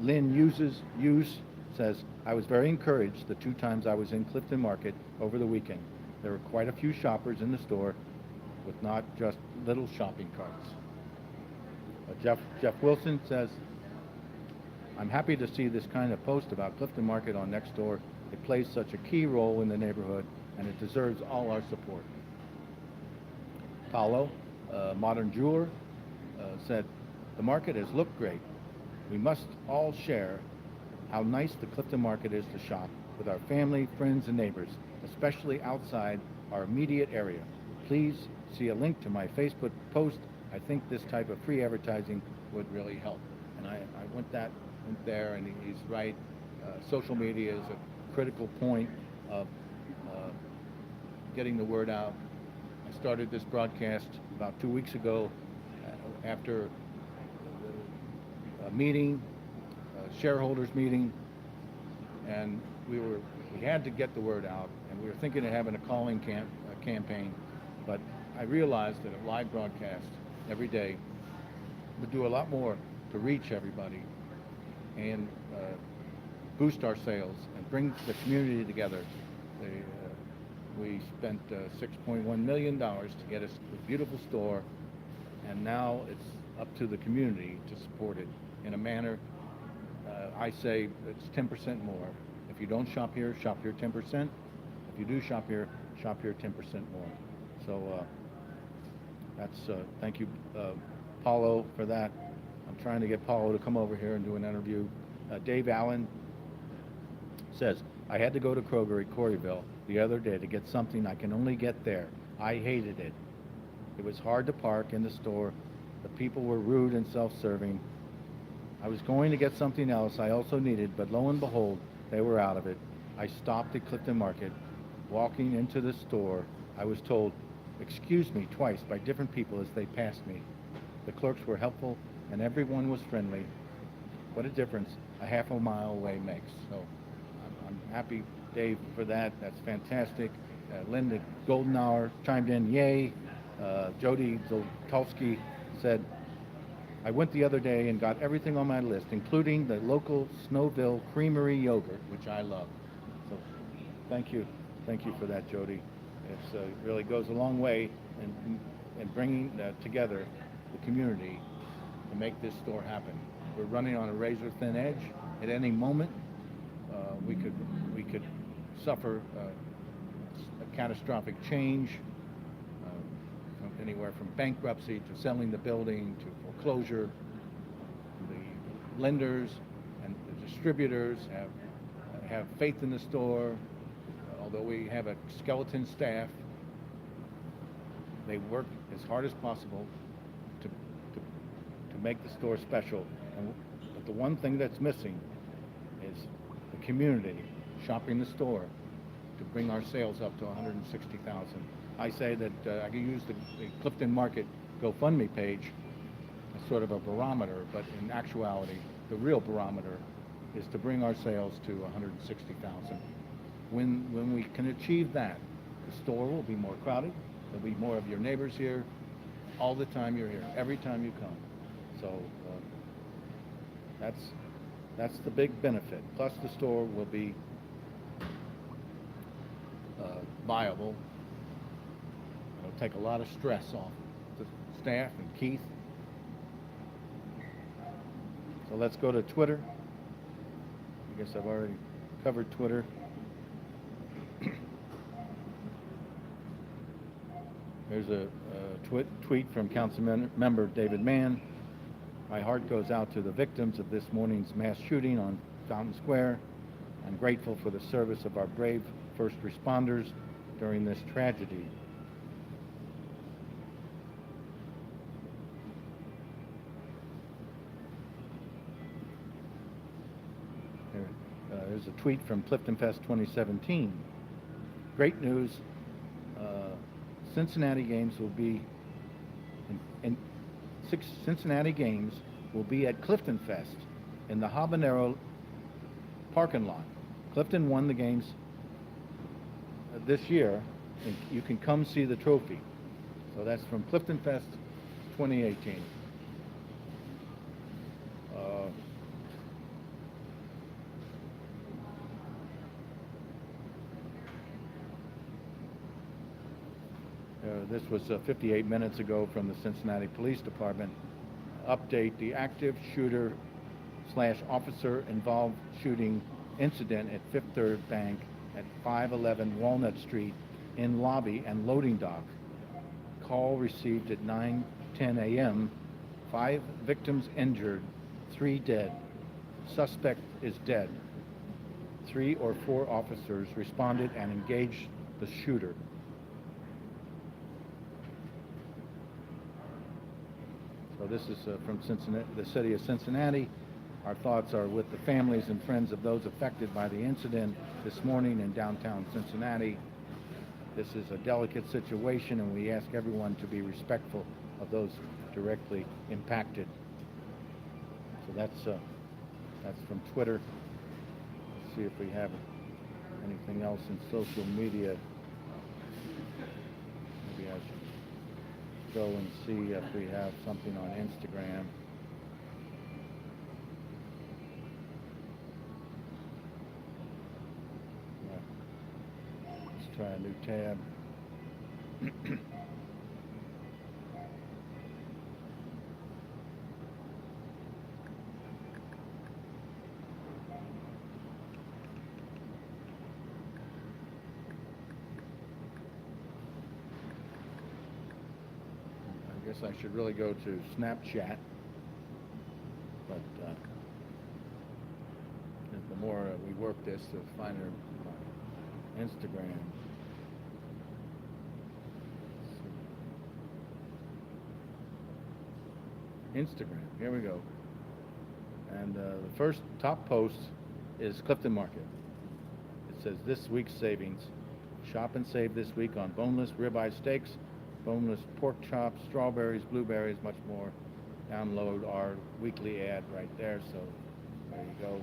Lynn Use says, I was very encouraged the 2 times I was in Clifton Market over the weekend. There were quite a few shoppers in the store with not just little shopping carts. Jeff Wilson says, I'm happy to see this kind of post about Clifton Market on NextDoor. It plays such a key role in the neighborhood, and it deserves all our support. Paulo, modern jeweler, said, the market has looked great. We must all share how nice the Clifton Market is to shop with our family, friends, and neighbors, especially outside our immediate area. Please see a link to my Facebook post. I think this type of free advertising would really help. And I went there, and he's right. Social media is a critical point of getting the word out. I started this broadcast about 2 weeks ago after a meeting, a shareholders meeting, and we had to get the word out, and we were thinking of having a calling campaign, but I realized that a live broadcast every day would do a lot more to reach everybody and boost our sales and bring the community together. We spent $6.1 million to get us a beautiful store, and now it's up to the community to support it in a manner. I say it's 10% more. If you don't shop here 10%. If you do shop here 10% more. So that's thank you, Paulo, for that. I'm trying to get Paulo to come over here and do an interview. Dave Allen says, I had to go to Kroger at Coreyville the other day to get something I can only get there. I hated it. It was hard to park in the store. The people were rude and self-serving. I was going to get something else I also needed, but lo and behold, they were out of it. I stopped at Clifton Market. Walking into the store, I was told, excuse me, twice by different people as they passed me. The clerks were helpful and everyone was friendly. What a difference a half a mile away makes. So I'm happy, Dave, for that. That's fantastic. Linda Goldenhour chimed in, yay. Jody Zoltowski said, I went the other day and got everything on my list, including the local Snowville Creamery yogurt, which I love. So thank you. Thank you for that, Jody. It really goes a long way in bringing together the community to make this store happen. We're running on a razor-thin edge. At any moment, we could suffer a catastrophic change, anywhere from bankruptcy to selling the building to foreclosure. The lenders and the distributors have faith in the store. Although we have a skeleton staff, they work as hard as possible to make the store special. But the one thing that's missing is the community shopping the store to bring our sales up to 160,000. I say that I can use the Clifton Market GoFundMe page as sort of a barometer, but in actuality, the real barometer is to bring our sales to 160,000. When we can achieve that, the store will be more crowded. There'll be more of your neighbors here all the time you're here, every time you come. So that's the big benefit. Plus, the store will be viable. It'll take a lot of stress off the staff and Keith. So let's go to Twitter. I guess I've already covered Twitter. There's a tweet from Council Member David Mann. My heart goes out to the victims of this morning's mass shooting on Fountain Square. I'm grateful for the service of our brave first responders during this tragedy. There's a tweet from Clifton Fest 2017. Great news. Cincinnati games will be 2026 Cincinnati games will be at Clifton Fest in the Habanero parking lot. Clifton won the games this year, and you can come see the trophy. So that's from Clifton Fest 2018. This was 58 minutes ago from the Cincinnati Police Department. Update: the active shooter / officer involved shooting incident at Fifth Third Bank at 511 Walnut Street in lobby and loading dock. Call received at 9:10 a.m. 5 victims injured, 3 dead. Suspect is dead. 3 or 4 officers responded and engaged the shooter. So this is from Cincinnati, the city of Cincinnati. Our thoughts are with the families and friends of those affected by the incident this morning in downtown Cincinnati. This is a delicate situation, and we ask everyone to be respectful of those directly impacted. So that's from Twitter. Let's see if we have anything else in social media. Maybe I should go and see if we have something on Instagram. Let's try a new tab. I guess I should really go to Snapchat, but the more we work this to find our Instagram. Instagram, here we go. And the first top post is Clifton Market. It says, this week's savings. Shop and save this week on boneless ribeye steaks, boneless pork chops, strawberries, blueberries, much more. Download our weekly ad right there, so there you go.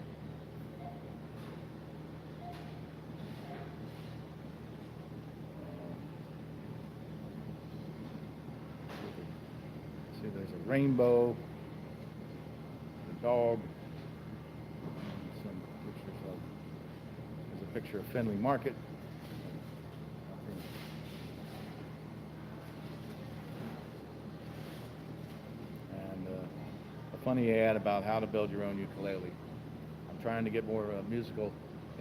See, there's a rainbow, a dog, some pictures of, there's a picture of Findlay Market. Funny ad about how to build your own ukulele. I'm trying to get more musical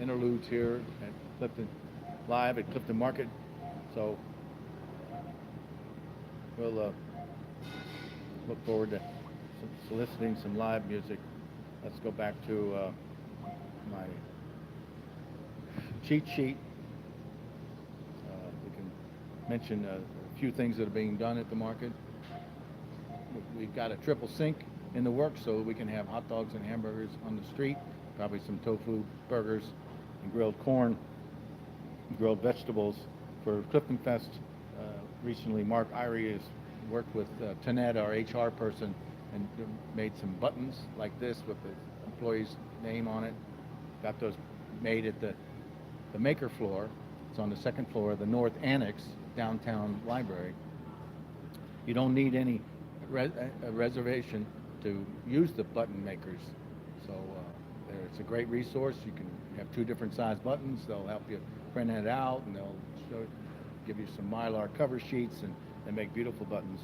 interludes here at Clifton, live at Clifton Market. So we'll look forward to soliciting some live music. Let's go back to my cheat sheet. We can mention a few things that are being done at the market. We've got a triple sink in the works, so we can have hot dogs and hamburgers on the street, probably some tofu burgers and grilled corn, grilled vegetables. For Clifton Fest, recently Mark Irie has worked with Tanet, our HR person, and made some buttons like this with the employee's name on it. Got those made at the maker floor. It's on the second floor of the North Annex, downtown library. You don't need any reservation to use the button makers, so it's a great resource. You can have 2 different size buttons. They'll help you print it out, and they'll give you some Mylar cover sheets, and they make beautiful buttons.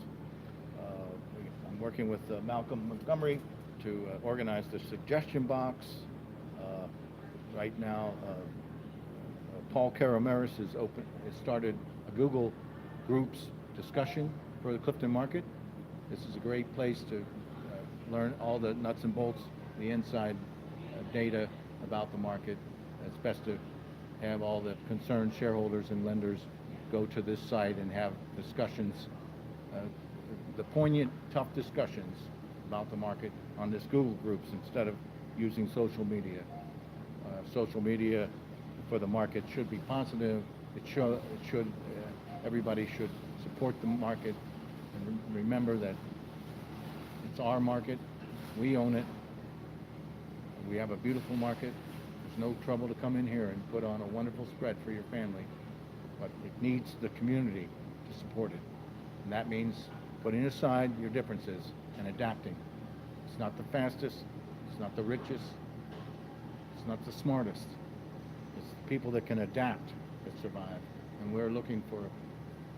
I'm working with Malcolm Montgomery to organize the suggestion box. Right now, Paul Carameris has started a Google Groups discussion for the Clifton Market. This is a great place to learn all the nuts and bolts, the inside data about the market. It's best to have all the concerned shareholders and lenders go to this site and have discussions, the poignant, tough discussions about the market on this Google Groups instead of using social media. Social media for the market should be positive. Everybody should support the market and remember that It's our market. We own it. We have a beautiful market. There's no trouble to come in here and put on a wonderful spread for your family. But it needs the community to support it. And that means putting aside your differences and adapting. It's not the fastest. It's not the richest. It's not the smartest. It's the people that can adapt that survive. And we're looking for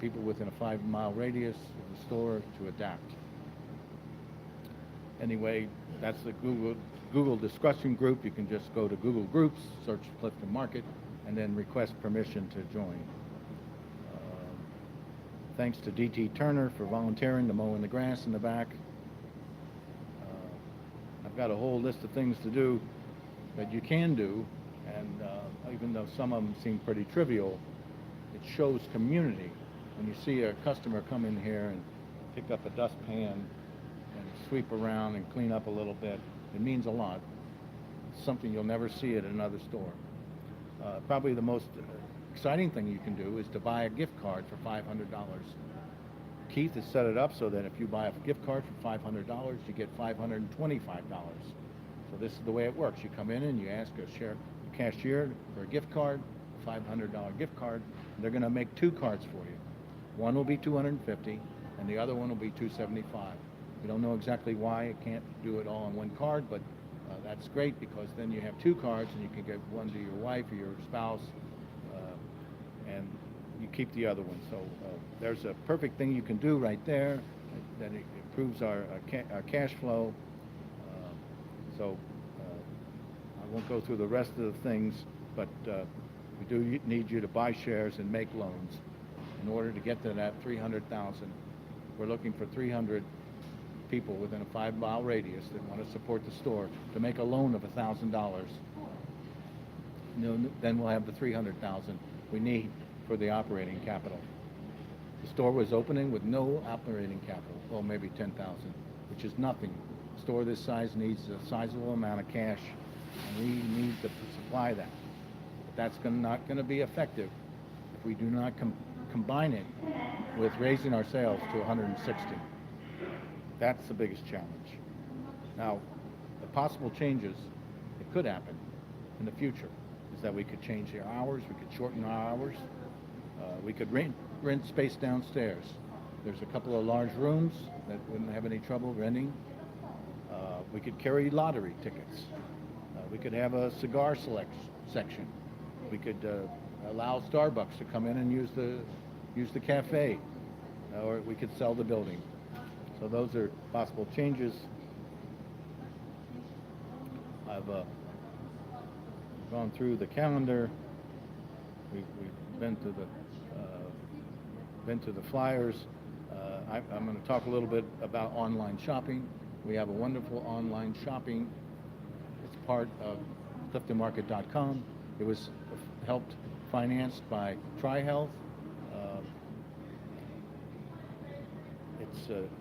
people within a 5-mile radius of the store to adapt. Anyway, that's the Google discussion group. You can just go to Google Groups, search Clifton Market, and then request permission to join. Thanks to D.T. Turner for volunteering to mowing the grass in the back. I've got a whole list of things to do that you can do, and even though some of them seem pretty trivial, it shows community. When you see a customer come in here and pick up a dustpan and sweep around and clean up a little bit, it means a lot. It's something you'll never see at another store. Probably the most exciting thing you can do is to buy a gift card for $500. Keith has set it up so that if you buy a gift card for $500, you get $525. So this is the way it works. You come in and you ask a cashier for a gift card, a $500 gift card, and they're going to make 2 cards for you. One will be $250, and the other one will be $275. We don't know exactly why it can't do it all on one card, but that's great because then you have 2 cards and you can give one to your wife or your spouse, and you keep the other one. So there's a perfect thing you can do right there that it improves our cash flow. I won't go through the rest of the things, but we do need you to buy shares and make loans in order to get to that 300,000. We're looking for 300 people within a 5-mile radius that want to support the store to make a loan of $1,000. Then we'll have the 300,000 we need for the operating capital. The store was opening with no operating capital, well, maybe 10,000, which is nothing. A store this size needs a sizable amount of cash, and we need to supply that. But that's not going to be effective if we do not combine it with raising our sales to 160. That's the biggest challenge. Now, the possible changes that could happen in the future is that we could change the hours, we could shorten our hours, we could rent space downstairs. There's a couple of large rooms that wouldn't have any trouble renting. We could carry lottery tickets. We could have a cigar section. We could allow Starbucks to come in and use the cafe, or we could sell the building. So those are possible changes. I've gone through the calendar. We've been to the flyers. I'm going to talk a little bit about online shopping. We have a wonderful online shopping. It's part of CliftonMarket.com. It was helped financed by TriHealth.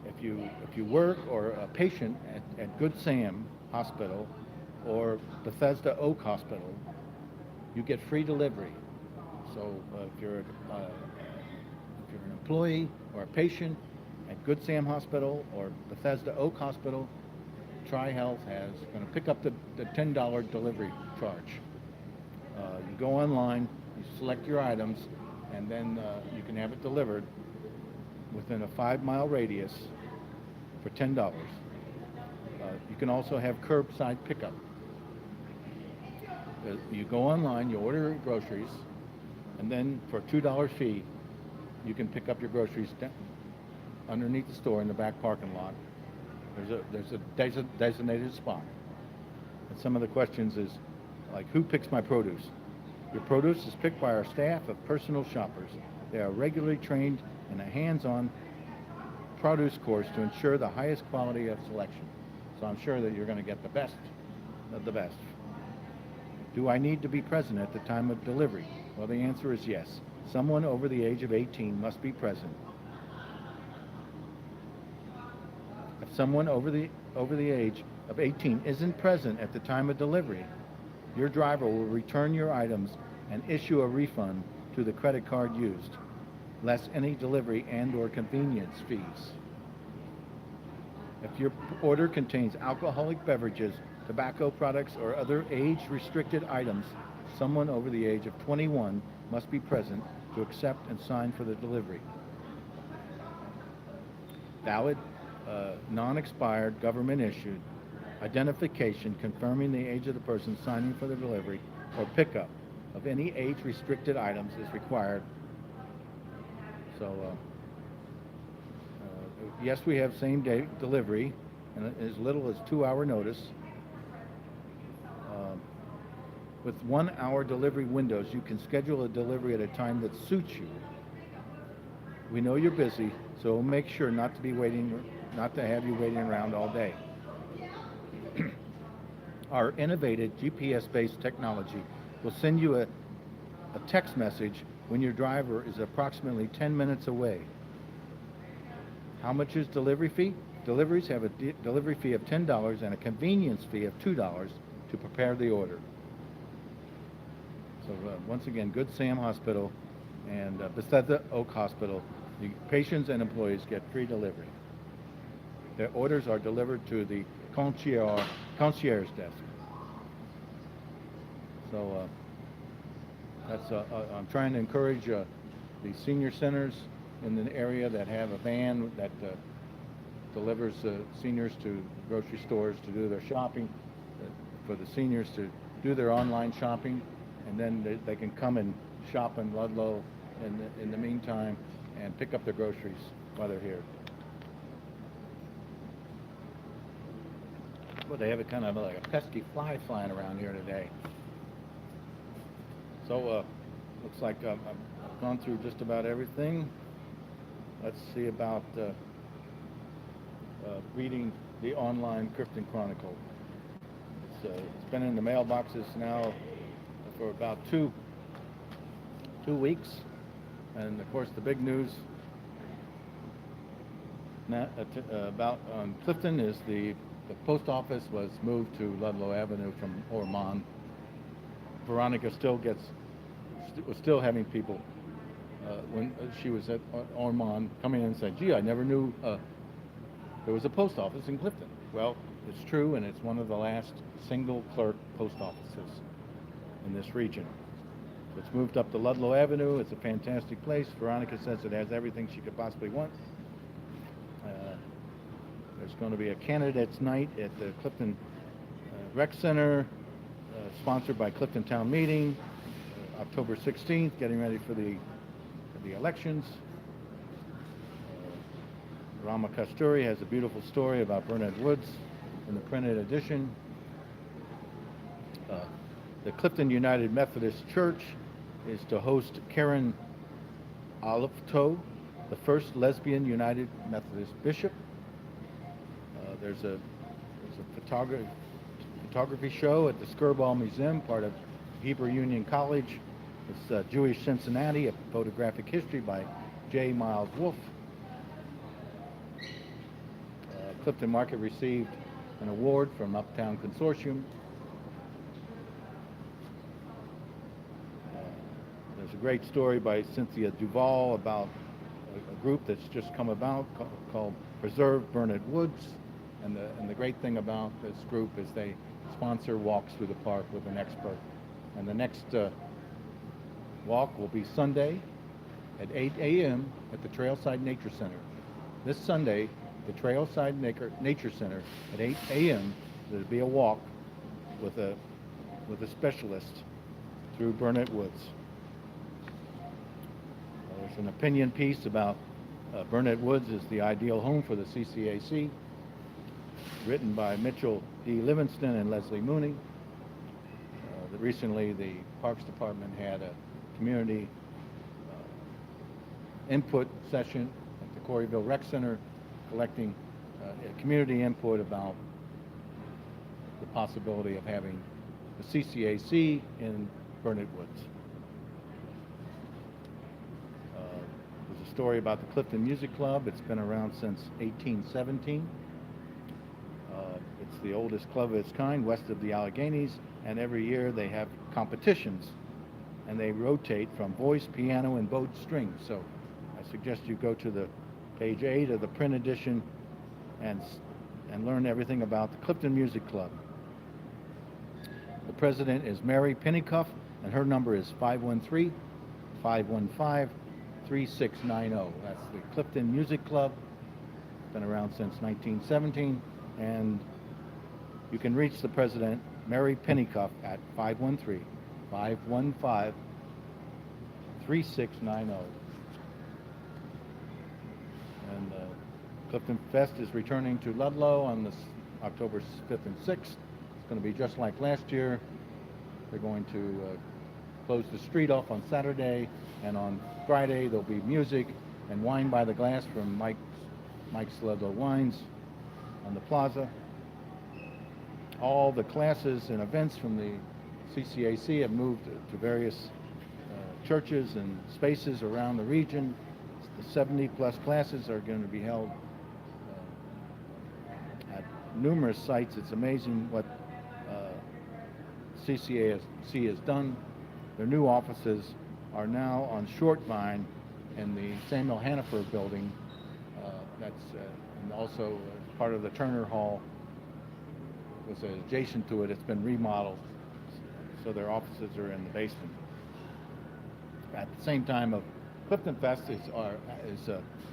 If you work or a patient at Good Sam Hospital or Bethesda Oak Hospital, you get free delivery. So if you're an employee or a patient at Good Sam Hospital or Bethesda Oak Hospital, TriHealth is going to pick up the $10 delivery charge. You go online, you select your items, and then you can have it delivered within a 5-mile radius for $10. You can also have curbside pickup. You go online, you order your groceries, and then for a $2 fee, you can pick up your groceries underneath the store in the back parking lot. There's a designated spot. And some of the questions is, like, who picks my produce? Your produce is picked by our staff of personal shoppers. They are regularly trained in a hands-on produce course to ensure the highest quality of selection. So I'm sure that you're going to get the best of the best. Do I need to be present at the time of delivery? Well, the answer is yes. Someone over the age of 18 must be present. If someone over the age of 18 isn't present at the time of delivery, your driver will return your items and issue a refund to the credit card used, less any delivery and/or convenience fees. If your order contains alcoholic beverages, tobacco products, or other age-restricted items, someone over the age of 21 must be present to accept and sign for the delivery. Valid, non-expired, government-issued identification confirming the age of the person signing for the delivery or pickup of any age-restricted items is required. So, yes, we have same-day delivery, and as little as 2-hour notice. With 1-hour delivery windows, you can schedule a delivery at a time that suits you. We know you're busy, so make sure not to have you waiting around all day. Our innovative GPS-based technology will send you a text message when your driver is approximately 10 minutes away. How much is delivery fee? Deliveries have a delivery fee of $10 and a convenience fee of $2 to prepare the order. So once again, Good Sam Hospital and Bethesda Oak Hospital, the patients and employees get free delivery. Their orders are delivered to the concierge desk. So I'm trying to encourage the senior centers in the area that have a van that delivers seniors to grocery stores to do their shopping, for the seniors to do their online shopping, and then they can come and shop in Ludlow in the meantime and pick up their groceries while they're here. Well, they have a kind of like a pesky fly flying around here today. So, looks like I've gone through just about everything. Let's see about reading the online Clifton Chronicle. It's been in the mailboxes now for about two weeks, and of course the big news about Clifton is the post office was moved to Ludlow Avenue from Ormond. Veronica was still having people when she was at Ormond coming in and said, "Gee, I never knew there was a post office in Clifton." Well, it's true, and it's one of the last single clerk post offices in this region. So it's moved up to Ludlow Avenue. It's a fantastic place. Veronica says it has everything she could possibly want. There's going to be a candidates night at the Clifton Rec Center, sponsored by Clifton Town Meeting, October 16th, getting ready for the elections. Rama Kasturi has a beautiful story about Burnett Woods in the printed edition. The Clifton United Methodist Church is to host Karen Olifto, the first lesbian United Methodist bishop. There's a photography show at the Skirball Museum, part of Hebrew Union College. It's Jewish Cincinnati, a photographic history by J. Miles Wolfe. Clifton Market received an award from Uptown Consortium. There's a great story by Cynthia Duvall about a group that's just come about called Preserve Burnett Woods. And the great thing about this group is they sponsor walks through the park with an expert. And the next walk will be Sunday at 8 a.m. at the Trailside Nature Center. This Sunday, the Trailside Nature Center at 8 a.m. There'll be a walk with a specialist through Burnett Woods. There's an opinion piece about Burnett Woods is the ideal home for the CCAC, written by Mitchell D. Livingston and Leslie Mooney. Recently, the Parks Department had a community input session at the Coreyville Rec Center, collecting community input about the possibility of having the CCAC in Burnett Woods. There's a story about the Clifton Music Club. It's been around since 1817. It's the oldest club of its kind west of the Alleghenies, and every year they have competitions, and they rotate from voice, piano, and bowed strings. So I suggest you go to the page 8 of the print edition and and learn everything about the Clifton Music Club. The president is Mary Pennycuff, and her number is 513-515-3690. That's the Clifton Music Club. Been around since 1917, and you can reach the president, Mary Pennycuff, at 513-515-3690. And Clifton Fest is returning to Ludlow on this October 5th and 6th. It's going to be just like last year. They're going to close the street off on Saturday, and on Friday there'll be music and wine by the glass from Mike's Ludlow Wines on the Plaza. All the classes and events from the CCAC have moved to various churches and spaces around the region. The 70-plus classes are going to be held at numerous sites. It's amazing what CCAC has done. Their new offices are now on Shortvine in the Samuel Hanifer building. And also part of the Turner Hall was adjacent to it. It's been remodeled, so their offices are in the basement. At the same time of Clifton Fest is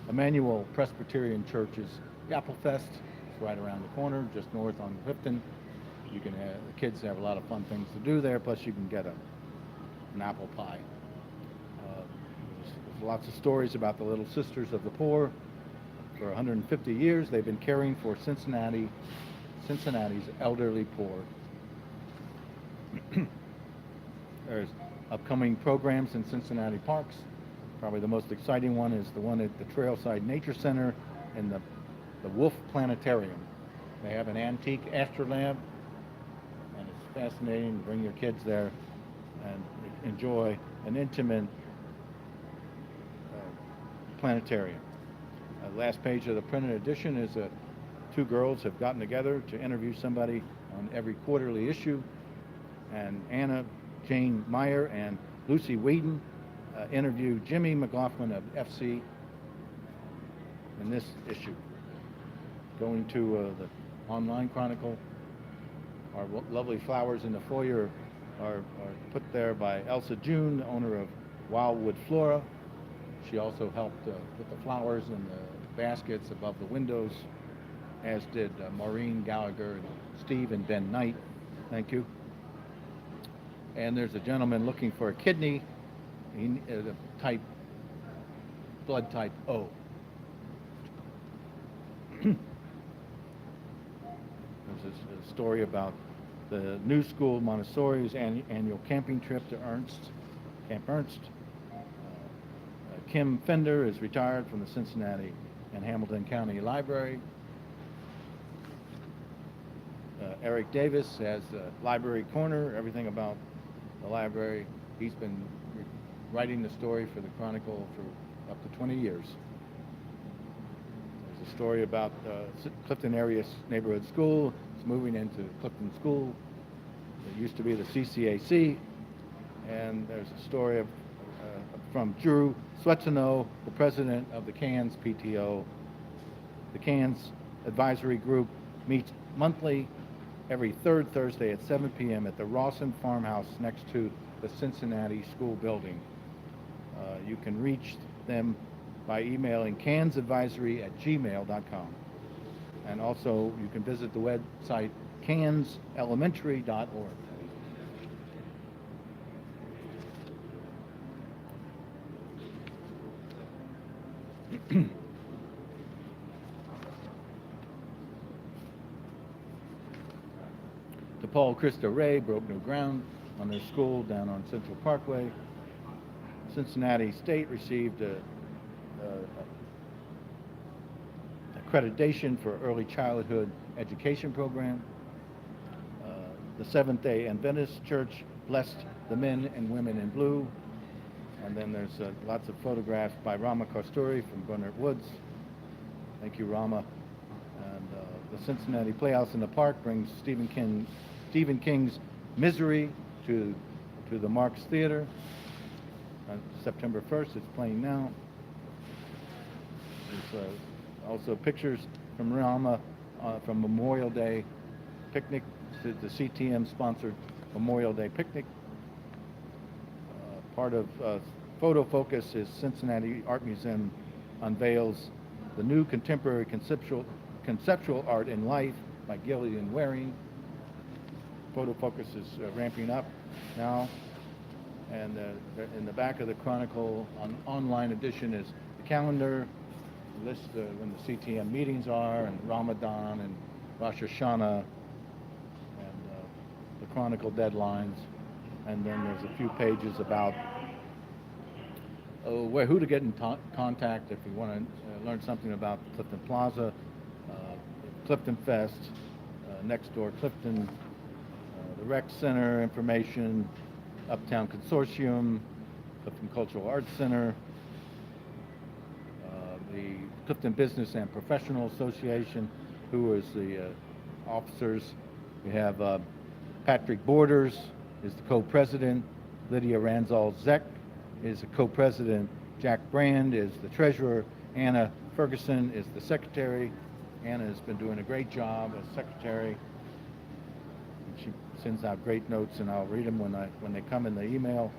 Emmanuel Presbyterian Church's Apple Fest. It's right around the corner, just north on Clifton. You can the kids have a lot of fun things to do there. Plus, you can get an apple pie. There's lots of stories about the Little Sisters of the Poor. For 150 years, they've been caring for Cincinnati's elderly poor. There's upcoming programs in Cincinnati parks. Probably the most exciting one is the one at the Trailside Nature Center and the Wolf Planetarium. They have an antique astrolabe, and it's fascinating. Bring your kids there and enjoy an intimate planetarium. The last page of the printed edition is two girls have gotten together to interview somebody on every quarterly issue, and Anna Jane Meyer and Lucy Whedon interview Jimmy McLaughlin of FC in this issue. Going to the online Chronicle, our lovely flowers in the foyer are put there by Elsa June, the owner of Wildwood Flora. She also helped put the flowers in the baskets above the windows, as did Maureen Gallagher and Steve and Ben Knight. Thank you. And there's a gentleman looking for a kidney, blood type O. There's a story about the New School Montessori's annual camping trip to Camp Ernst. Kim Fender is retired from the Cincinnati and Hamilton County Library. Eric Davis has a Library Corner, everything about the library. He's been writing the story for the Chronicle for up to 20 years. There's a story about Clifton area neighborhood school. It's moving into Clifton School. It used to be the CCAC. And there's a story from Drew Swetino, the president of the Cans PTO. The Cans Advisory Group meets monthly every third Thursday at 7 p.m. at the Rawson Farmhouse next to the Cincinnati School Building. You can reach them by emailing cansadvisory@gmail.com. And also, you can visit the website canselementary.org. DePaul Christo Rey broke new ground on their school down on Central Parkway. Cincinnati State received accreditation for early childhood education program. The Seventh-day Adventist Church blessed the men and women in blue. And then there's lots of photographs by Rama Kasturi from Bernard Woods. Thank you, Rama. And the Cincinnati Playhouse in the Park brings Stephen King's Misery to the Marx Theater. On September 1st, it's playing now. There's also pictures from Rama from Memorial Day picnic to the CTM sponsored Memorial Day picnic. Part of Photo Focus is Cincinnati Art Museum unveils the new contemporary conceptual art in life by Gillian Waring. Photo Focus is ramping up now. And in the back of the Chronicle online edition is the calendar, list when the CTM meetings are, and Ramadan and Rosh Hashanah, and the Chronicle deadlines. And then there's a few pages about who to get in contact if you want to learn something about Clifton Plaza, Clifton Fest, NextDoor Clifton, the Rec Center information, Uptown Consortium, Clifton Cultural Arts Center, the Clifton Business and Professional Association, who is the officers. We have Patrick Borders is the co-president, Lydia Ranzal-Zek is the co-president, Jack Brand is the treasurer, Anna Ferguson is the secretary. Anna has been doing a great job as secretary. She sends out great notes, and I'll read them when they come in the email.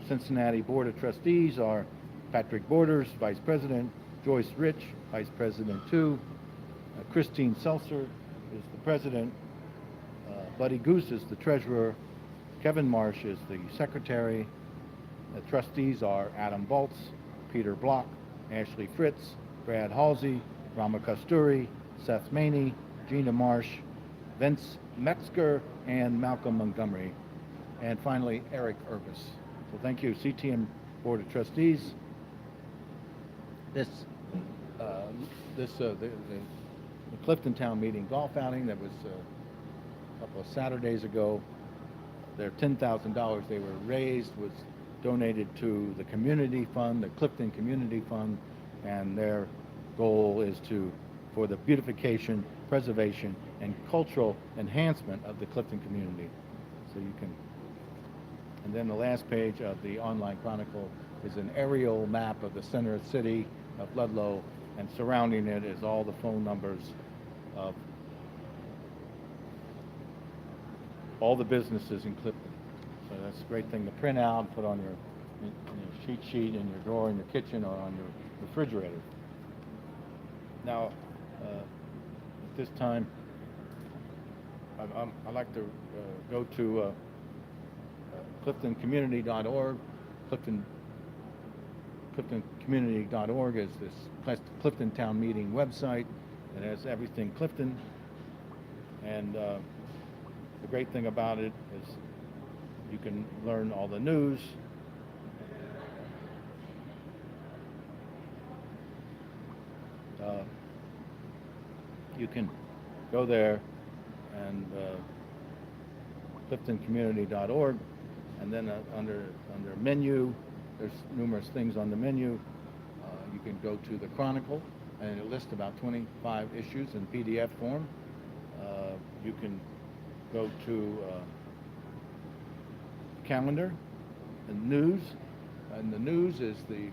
Cincinnati Board of Trustees are Patrick Borders, Vice President, Joyce Rich, Vice President 2, Christine Seltzer is the President, Buddy Goose is the Treasurer, Kevin Marsh is the Secretary. The trustees are Adam Baltz, Peter Block, Ashley Fritz, Brad Halsey, Rama Kasturi, Seth Maney, Gina Marsh, Vince Metzger, and Malcolm Montgomery. And finally, Eric Urbis. So thank you, CTM Board of Trustees. The Clifton Town Meeting golf outing that was a couple of Saturdays ago, their $10,000 they were raised was donated to the community fund, the Clifton Community Fund, and their goal is for the beautification, preservation, and cultural enhancement of the Clifton community. So you can, and then the last page of the online Chronicle is an aerial map of the center of city of Ludlow, and surrounding it is all the phone numbers of all the businesses in Clifton. So that's a great thing to print out and put on your cheat sheet in your drawer in your kitchen or on your refrigerator. Now, at this time, I like to go to cliftoncommunity.org. Cliftoncommunity.org is this Clifton Town Meeting website. It has everything Clifton. And the great thing about it is you can learn all the news. You can go there and cliftoncommunity.org, and then under menu, there's numerous things on the menu. You can go to the Chronicle, and it lists about 25 issues in PDF form. You can go to calendar and news, and the news is the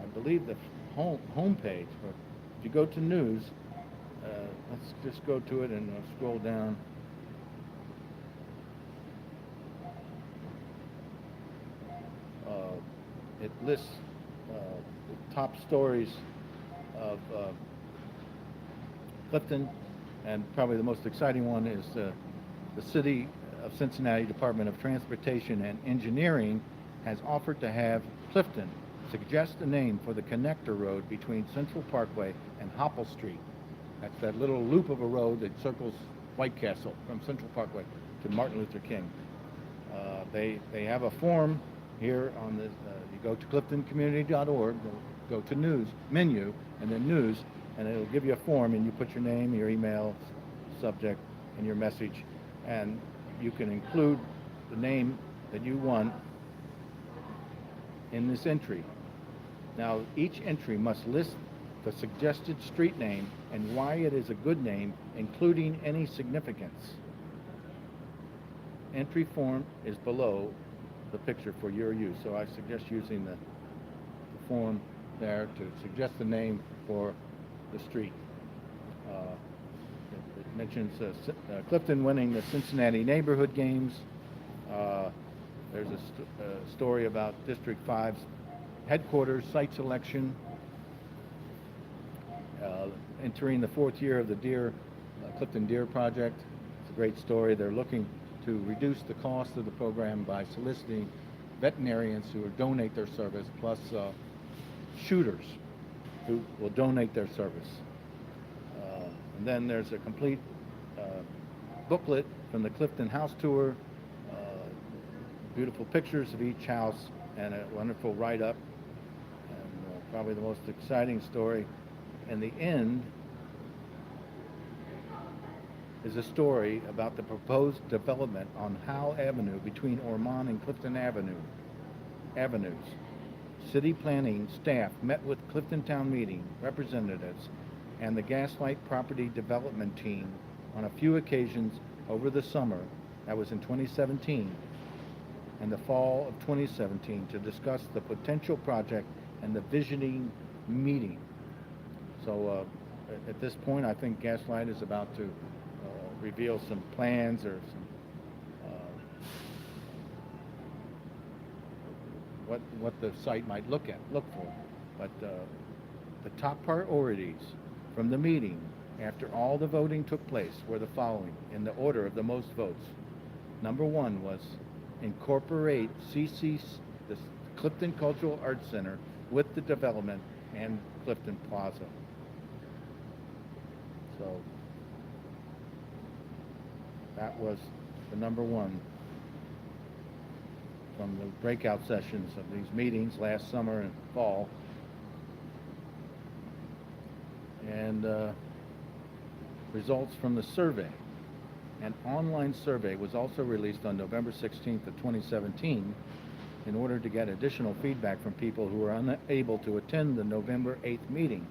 I believe the home page. If you go to news, let's just go to it and scroll down. It lists the top stories of Clifton, and probably the most exciting one is the City of Cincinnati Department of Transportation and Engineering has offered to have Clifton suggest a name for the connector road between Central Parkway and Hopple Street. That's that little loop of a road that circles White Castle from Central Parkway to Martin Luther King. They have a form here on this. You go to cliftoncommunity.org, go to news menu, and then news, and it'll give you a form, and you put your name, your email, subject, and your message, and you can include the name that you want in this entry. Now, each entry must list the suggested street name and why it is a good name, including any significance. Entry form is below the picture for your use, so I suggest using the form there to suggest a name for the street. It mentions Clifton winning the Cincinnati neighborhood games. There's a story about District 5's headquarters site selection, entering the 4th year of the Clifton Deer Project. It's a great story. They're looking to reduce the cost of the program by soliciting veterinarians who will donate their service, plus shooters who will donate their service. And then there's a complete booklet from the Clifton house tour, beautiful pictures of each house, and a wonderful write-up. And probably the most exciting story in the end is a story about the proposed development on Howe Avenue between Ormond and Clifton Avenues. City planning staff met with Clifton Town Meeting representatives and the Gaslight Property Development team on a few occasions over the summer, that was in 2017, and the fall of 2017 to discuss the potential project and the visioning meeting. So at this point, I think Gaslight is about to reveal some plans or some what the site might look for. But the top priorities from the meeting after all the voting took place were the following in the order of the most votes. Number 1 was incorporate the Clifton Cultural Arts Center with the development and Clifton Plaza. So that was the number 1 from the breakout sessions of these meetings last summer and fall. And results from the survey. An online survey was also released on November 16th of 2017 in order to get additional feedback from people who were unable to attend the November 8th meeting.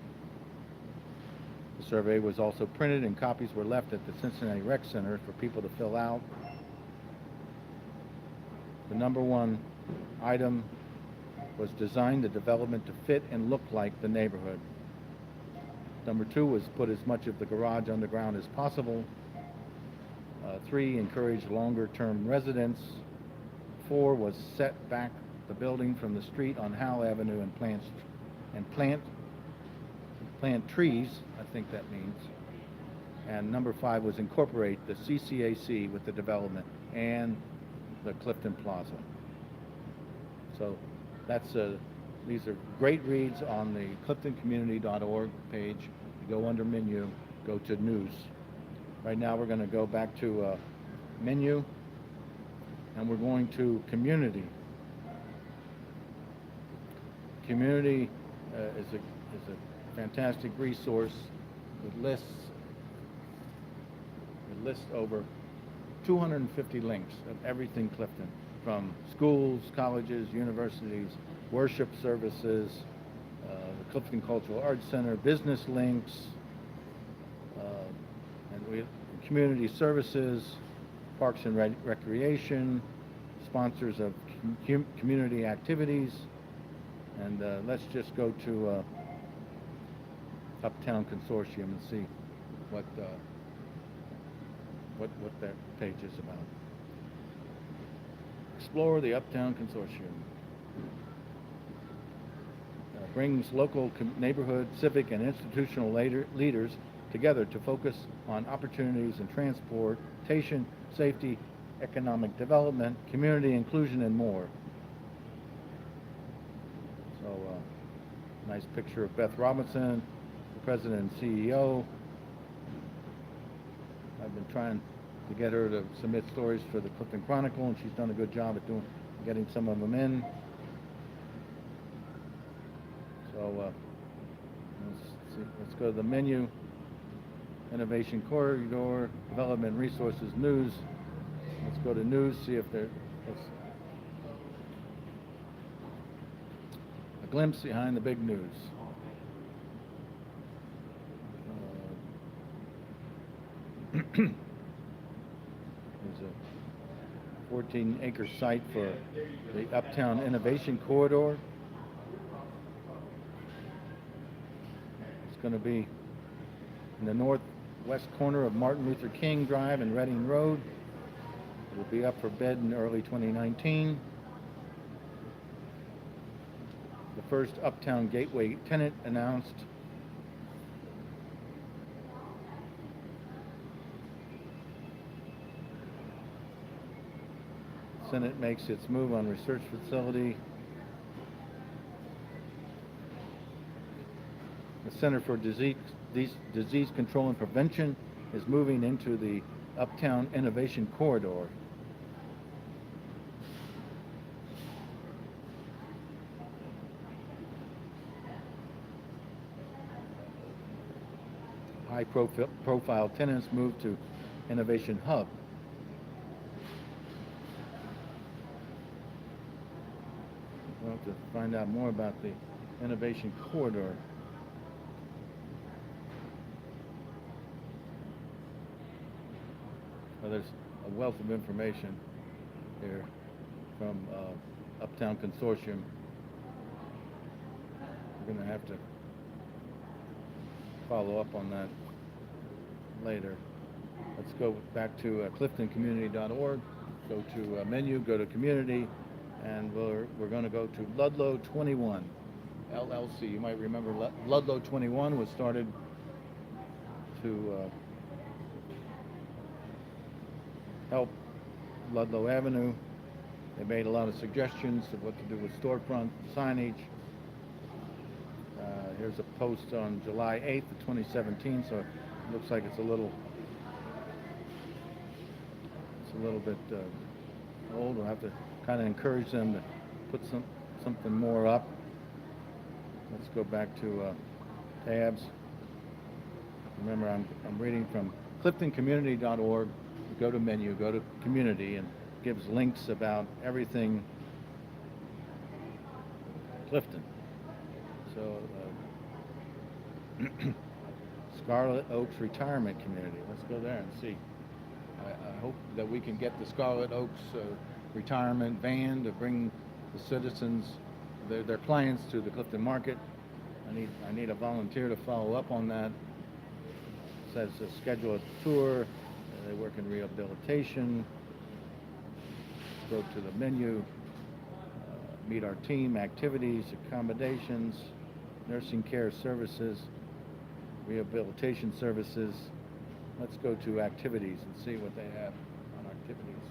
The survey was also printed and copies were left at the Cincinnati Rec Center for people to fill out. The number 1 item was design the development to fit and look like the neighborhood. Number 2 was put as much of the garage underground as possible. 3, encourage longer-term residents. 4 was set back the building from the street on Howe Avenue and plant trees, I think that means. And number 5 was incorporate the CCAC with the development and the Clifton Plaza. So that's these are great reads on the cliftoncommunity.org page. You go under menu, go to news. Right now we're going to go back to menu, and we're going to community. Community is a fantastic resource. It lists over 250 links of everything Clifton, from schools, colleges, universities, worship services, the Clifton Cultural Arts Center, business links, and we have community services, parks and recreation, sponsors of community activities, and let's just go to Uptown Consortium and see what that page is about. Explore the Uptown Consortium. Brings local neighborhood, civic, and institutional leaders together to focus on opportunities in transportation, safety, economic development, community inclusion, and more. So, nice picture of Beth Robinson, the president and CEO. I've been trying to get her to submit stories for the Clifton Chronicle, and she's done a good job at getting some of them in. So let's go to the menu. Innovation Corridor, Development Resources, News. Let's go to news, see if there's a glimpse behind the big news. There's a 14-acre site for the Uptown Innovation Corridor. It's going to be in the northwest corner of Martin Luther King Drive and Reading Road. It will be up for bid in early 2019. The first Uptown Gateway tenant announced. Senate makes its move on research facility. The Center for Disease Control and Prevention is moving into the Uptown Innovation Corridor. High-profile tenants move to Innovation Hub. We'll have to find out more about the Innovation Corridor. Well, there's a wealth of information here from Uptown Consortium. We're going to have to follow up on that later. Let's go back to cliftoncommunity.org, go to menu, go to community, and we're going to go to Ludlow 21 LLC. You might remember Ludlow 21 was started to help Ludlow Avenue. They made a lot of suggestions of what to do with storefront signage. Here's a post on July 8th of 2017, so it looks like it's a little bit old. We'll have to kind of encourage them to put something more up. Let's go back to tabs. Remember, I'm reading from cliftoncommunity.org. Go to menu, go to community, and gives links about everything Clifton. So Scarlet Oaks Retirement Community. Let's go there and see. I hope that we can get the Scarlet Oaks retirement van to bring the citizens, their clients, to the Clifton Market. I need a volunteer to follow up on that. It says schedule a tour. They work in rehabilitation. Go to the menu. Meet our team, activities, accommodations, nursing care services, rehabilitation services. Let's go to activities and see what they have on activities.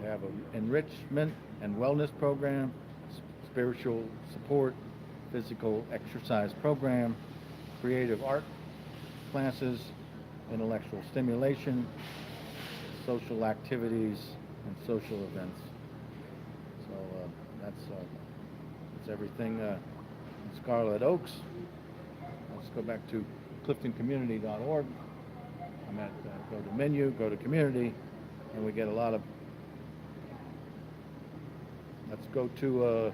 They have an enrichment and wellness program, spiritual support, physical exercise program, creative art classes, intellectual stimulation, social activities, and social events. So that's everything in Scarlet Oaks. Let's go back to cliftoncommunity.org. I'm at go to menu, go to community, and we get a lot of. Let's go to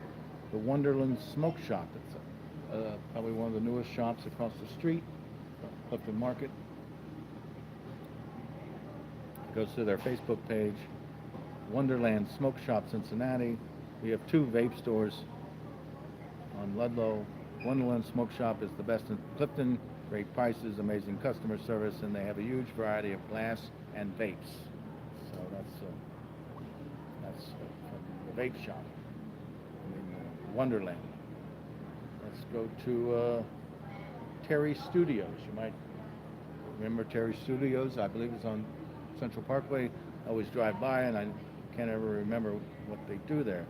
the Wonderland Smoke Shop. It's probably one of the newest shops across the street, Clifton Market. Goes to their Facebook page, Wonderland Smoke Shop Cincinnati. We have 2 vape stores on Ludlow. Wonderland Smoke Shop is the best in Clifton. Great prices, amazing customer service, and they have a huge variety of glass and vapes. So that's from the vape shop in Wonderland. Let's go to Terry Studios. You might remember Terry Studios. I believe it's on Central Parkway. I always drive by and I can't ever remember what they do there.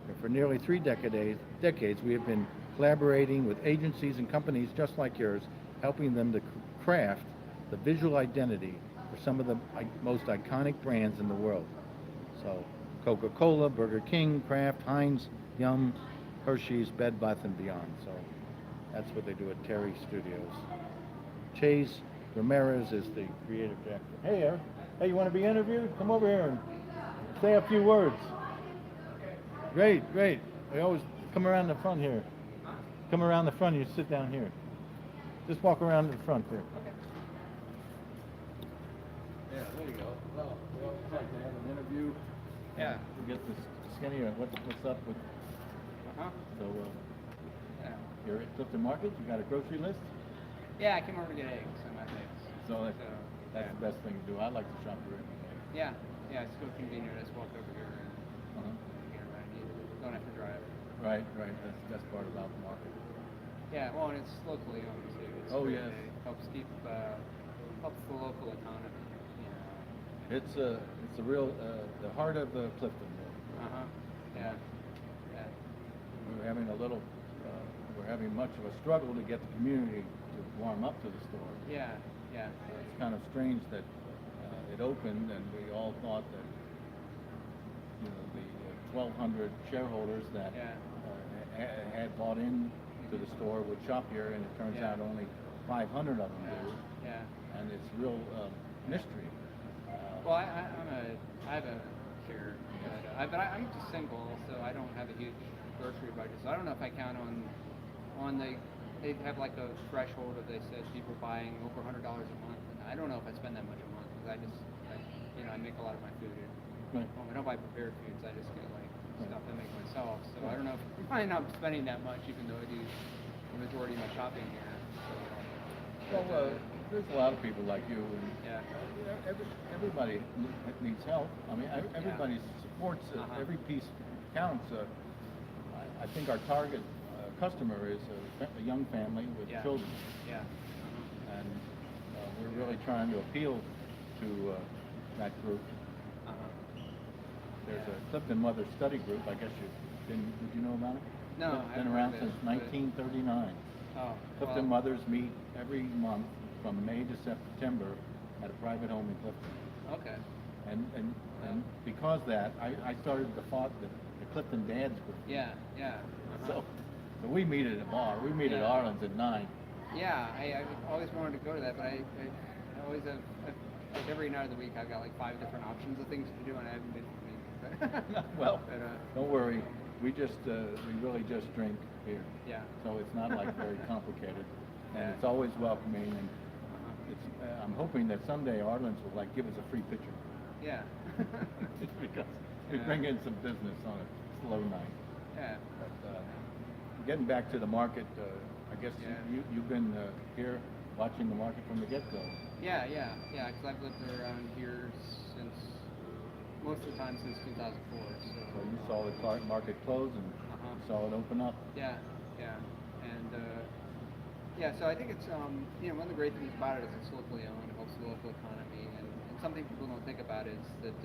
And for nearly 3 decades, we have been collaborating with agencies and companies just like yours, helping them to craft the visual identity for some of the most iconic brands in the world. So Coca-Cola, Burger King, Kraft, Heinz, Yum, Hershey's, Bed Bath & Beyond. So that's what they do at Terry Studios. Chase Ramirez is the creative director. Hey, Eric. Hey, you want to be interviewed? Come over here and say a few words. Great. We always come around the front here. Come around the front, you sit down here. Just walk around the front there. Okay. Yeah, there you go. Well, we always like to have an interview. Yeah. We get this skinny, what's up with... So, You're at Clifton Market. You got a grocery list. Yeah, I came over to get eggs. I left eggs. So that's yeah. the best thing to do. I like to shop here. Yeah, yeah, it's so convenient. I just walk over here and Uh-huh. get what I need. Don't have to drive. Right. That's the best part about the market. Yeah, well, and it's locally owned too. It's Oh, really- yes. helps keep helps the local economy. You know. It's a real the heart of Clifton. Yeah. Yeah. We're having we're having much of a struggle to get the community to warm up to the store. Yeah. Yeah. It's kind of strange that it opened and we all thought that the 1,200 shareholders that had bought in to the store would shop here, and it turns Yeah. out only 500 of them do, Yeah. and it's real mystery. Well, I have a share, but I'm just single, so I don't have a huge grocery budget. So I don't know if I count on they have like a threshold of, they said people buying over $100 a month, and I don't know if I spend that much a month because I make a lot of my food at Right. home. I don't buy prepared foods. I just get like Right. stuff I make myself. So I don't know if I'm probably not spending that much, even though I do the majority of my shopping here. Well, there's a lot of people like you, and Yeah. everybody needs help. I mean, everybody supports Uh-huh. every piece counts. I think our target customer is a young family with Yeah. children, Yeah. and we're really trying to appeal to that group. Uh-huh. There's a Clifton Mother Study Group. I guess did you know about it? No, I It's been haven't around heard of since it, but- 1939. Oh. Clifton well, mothers meet every month from May to September at a private home in Clifton. Okay. And because of that, I started the Clifton Dads Group. Yeah. Yeah. Uh-huh. So we meet at a bar. We meet at Yeah. Arlen's at 9. Yeah, I always wanted to go to that, but I always have, like every night of the week I've got like 5 different options of things to do, and I haven't been to any. Well, But, don't worry. We really just drink here. yeah. So it's not like very complicated, and Yeah. it's always welcoming. And Uh-huh. I'm hoping that someday Arlen's will like give us a free pitcher. Yeah. Because we Yeah. bring in some business on a slow night. Yeah. But getting back to the market, I guess Yeah. you've been here watching the market from the get-go. Yeah. Because I've lived around here since most of the time since 2004. So you saw the market close and Uh-huh. you saw it open up. Yeah, and so I think it's one of the great things about it is it's locally owned, it helps the local economy, and something people don't think about is that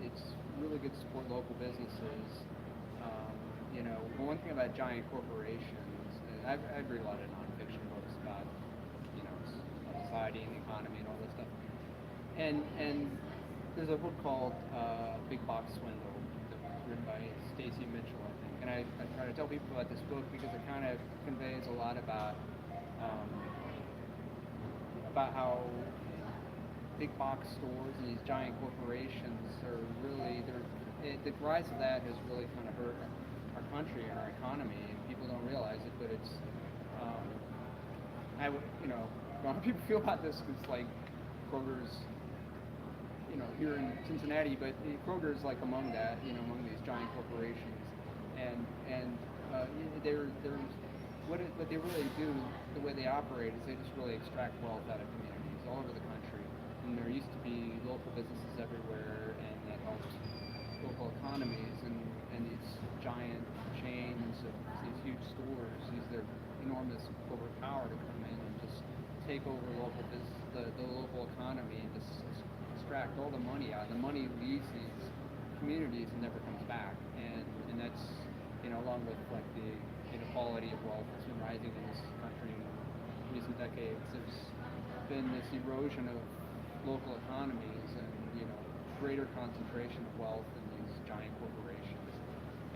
it's really good to support local businesses. But one thing about giant corporations, I've read a lot of nonfiction books about society and the economy and all this stuff, and there's a book called Big Box Swindle, written by Stacy Mitchell, I think. And I try to tell people about this book because it kind of conveys a lot about how big box stores and these giant corporations are really, the rise of that has really kind of hurt our country and our economy, and people don't realize it, but it's, I don't know how people feel about this, because like Kroger's, here in Cincinnati, but Kroger's like among that, among these giant corporations, and they're what they really do, the way they operate is they just really extract wealth out of communities all over the country, and there used to be local businesses everywhere, and that helped local economies, and these giant chains of these huge stores use their enormous corporate power to come in and just take over local business, the local economy, and just extract all the money out. The money leaves these communities and never comes back, and that's along with like the inequality of wealth that's been rising in this country in recent decades. There's been this erosion of local economies and greater concentration of wealth in these giant corporations,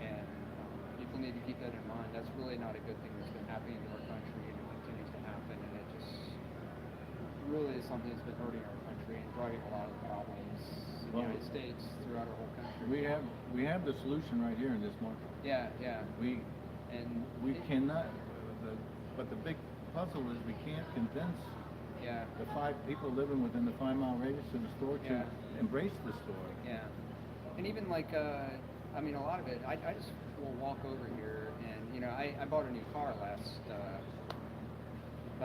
and people need to keep that in mind. That's really not a good thing that's been happening in our country, and it continues to happen, and it just really is something that's been hurting our country and driving a lot of the problems in the United States throughout our whole country. We have the solution right here in this market. Yeah. We cannot, but the big puzzle is we can't convince the 5 people living within the 5-mile radius of the store to embrace the store. Yeah, and even like a lot of it, I just will walk over here, and You know, I bought a new car about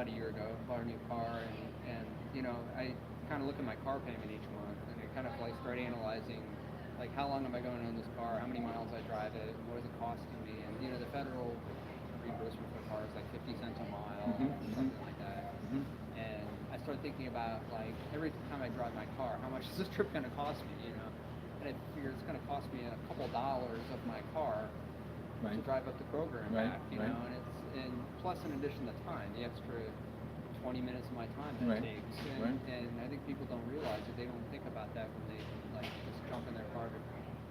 a year ago. Bought a new car, and you know, I kind of look at my car payment each month, and I kind of like start analyzing, like how long am I going to own this car? How many miles I drive it? What is it costing me? And you know, the federal reimbursement for cars is like 50 cents a mile, something like that. And I start thinking about like every time I drive my car, how much is this trip going to cost me? You know, and I figure it's going to cost me a couple dollars of my car to drive up to Kroger and back. You know, and plus in addition to time, the extra 20 minutes of my time that takes. And I think people don't realize it. They don't think about that when they like just jump in their car.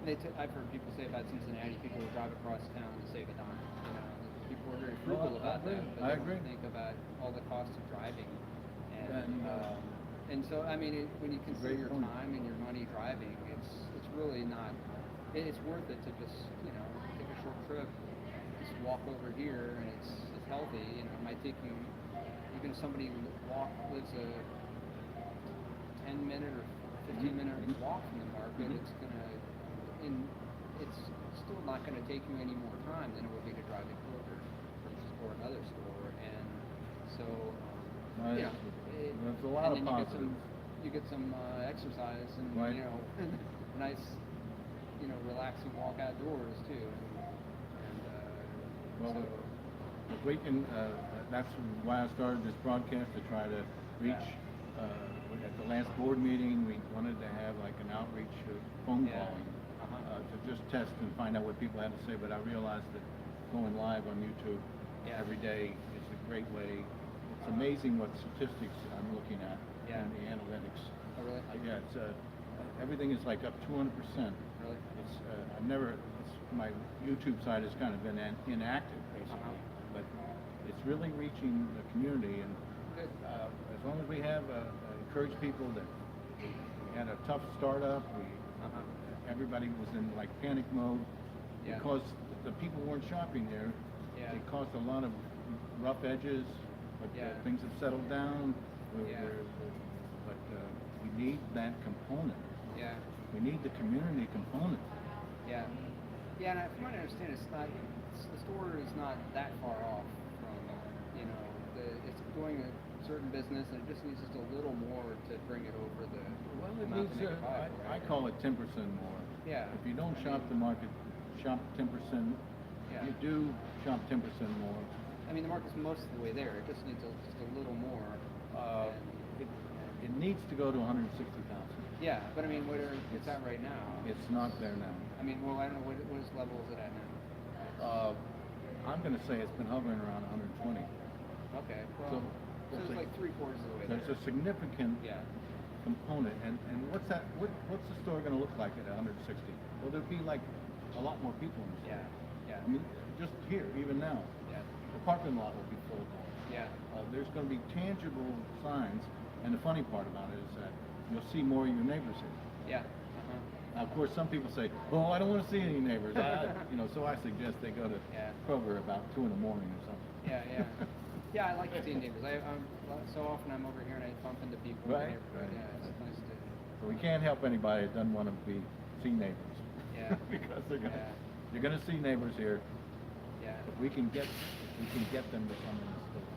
I've heard people say about Cincinnati, people will drive across town to save a dime. You know, people are very frugal about that, but they don't think about all the costs of driving. And so, I mean, when you consider your time and your money driving, it's really not. It's worth it to just, you know, take a short trip, just walk over here, and it's healthy. You know, it might take you, even somebody who lives a 10-minute or 15-minute walk from the market, it's still not going to take you any more time than it would be to drive to Kroger or another store. And so, you know, there's a lot of positives. You get some exercise and you know, nice, you know, relaxing walk outdoors too. And if we can, that's why I started this broadcast, to try to reach. At the last board meeting, we wanted to have like an outreach phone calling to just test and find out what people had to say. But I realized that going live on YouTube every day is a great way. It's amazing what statistics I'm looking at in the analytics. Oh, really? Yeah, it's everything is like up 200%. Really? It's my YouTube side has kind of been inactive basically, but it's really reaching the community. And as long as we have encourage people that we had a tough startup, everybody was in like panic mode because the people weren't shopping there. It caused a lot of rough edges, but things have settled down. But we need that component. We need the community component. And from what I understand, the store is not that far off from, you know, it's doing a certain business, and it just needs just a little more to bring it over the. Well, it needs I call it 10% more. If you don't shop the market, shop 10%. You do shop 10% more. I mean, the market's most of the way there. It just needs just a little more. It needs to go to 160,000. Yeah, but I mean, it's at right now? It's not there now. I mean, well, I don't know, what level is it at now? I'm going to say it's been hovering around 120. Okay, well, so it's like 3/4 of the way there. There's a significant component, and what's that? What's the store going to look like at 160? Well, there'll be like a lot more people in the store. I mean, just here, even now, the parking lot will be full. There's going to be tangible signs, and the funny part about it is that you'll see more of your neighbors here. Now, of course, some people say, "Oh, I don't want to see any neighbors." So I suggest they go to Kroger about 2 in the morning or something. I like to see neighbors. So often I'm over here and I bump into people in the neighborhood. It's nice to. So we can't help anybody that doesn't want to see neighbors. Because you're gonna see neighbors here. But we can get them to come in the store.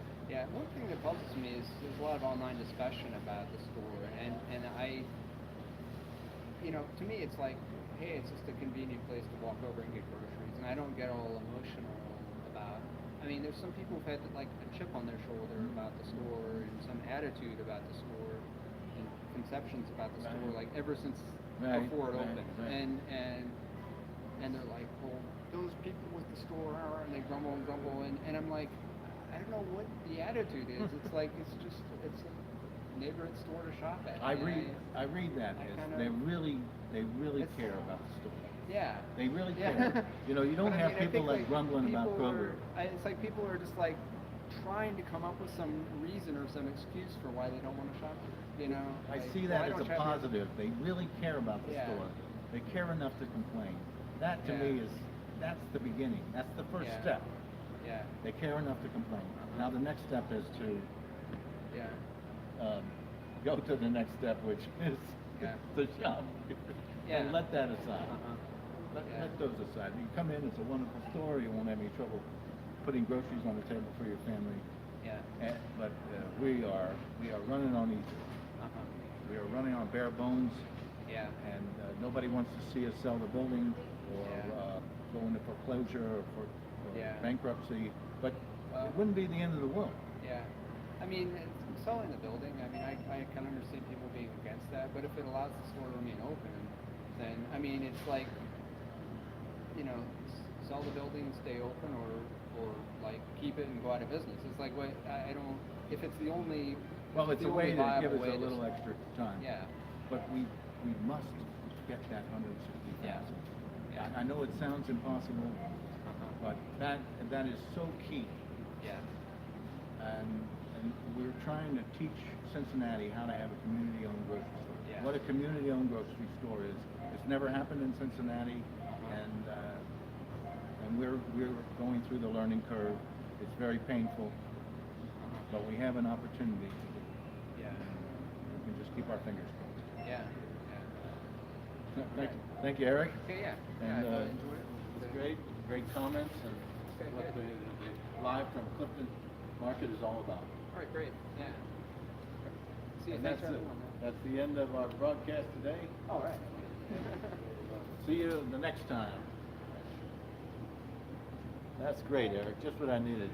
One thing that puzzles me is there's a lot of online discussion about the store, and I, you know, to me it's like, hey, it's just a convenient place to walk over and get groceries, and I don't get all emotional about. I mean, there's some people who've had like a chip on their shoulder about the store and some attitude about the store and conceptions about the store, like ever since before it opened, and they're like, well, those people with the store are, and they grumble, and I'm like, I don't know what the attitude is. It's like it's a neighborhood store to shop at. I read that as they really care about the store. They really care. You know, you don't have people like grumbling about Kroger. It's like people are just like trying to come up with some reason or some excuse for why they don't want to shop here. You know, I see that as a positive. They really care about the store. They care enough to complain. That to me that's the beginning. That's the first step. They care enough to complain. Now the next step is to go to the next step, which is the shop. And let that aside. Let those aside. You come in, it's a wonderful store, you won't have any trouble putting groceries on the table for your family. Yeah. But we are running on easy. Uh-huh. We are running on bare bones. Yeah. And nobody wants to see us sell the building or Yeah. go into foreclosure or for Yeah. bankruptcy. But Well, it wouldn't be the end of the world. Yeah. I mean, it's selling the building, I mean, I can understand people being against that, but if it allows the store to remain open, then, I mean, it's like, you know, sell the building and stay open, or like keep it and go out of business. It's like, what, I don't, if it's the only, Well, it's the a way only to give viable us way a little extra time. Yeah. But we must get that 160,000. Yeah. I know it sounds impossible, Uh-huh. but that is so key. Yeah. And we're trying to teach Cincinnati how to have a community-owned grocery store. Yeah. What a community-owned grocery store is. It's never happened in Cincinnati, and we're going through the learning curve. It's very painful, but we have an opportunity. Yeah. We can just keep our fingers crossed. Yeah. Thank you, Eric. Okay, yeah. And I enjoyed it. it's great comments, and Okay, what good. the live from Clifton Market is all about. All right, great. Yeah. See you. And Thanks that's for it. everyone, man. That's the end of our broadcast today. All right. See you the next time. That's great, Eric. Just what I needed.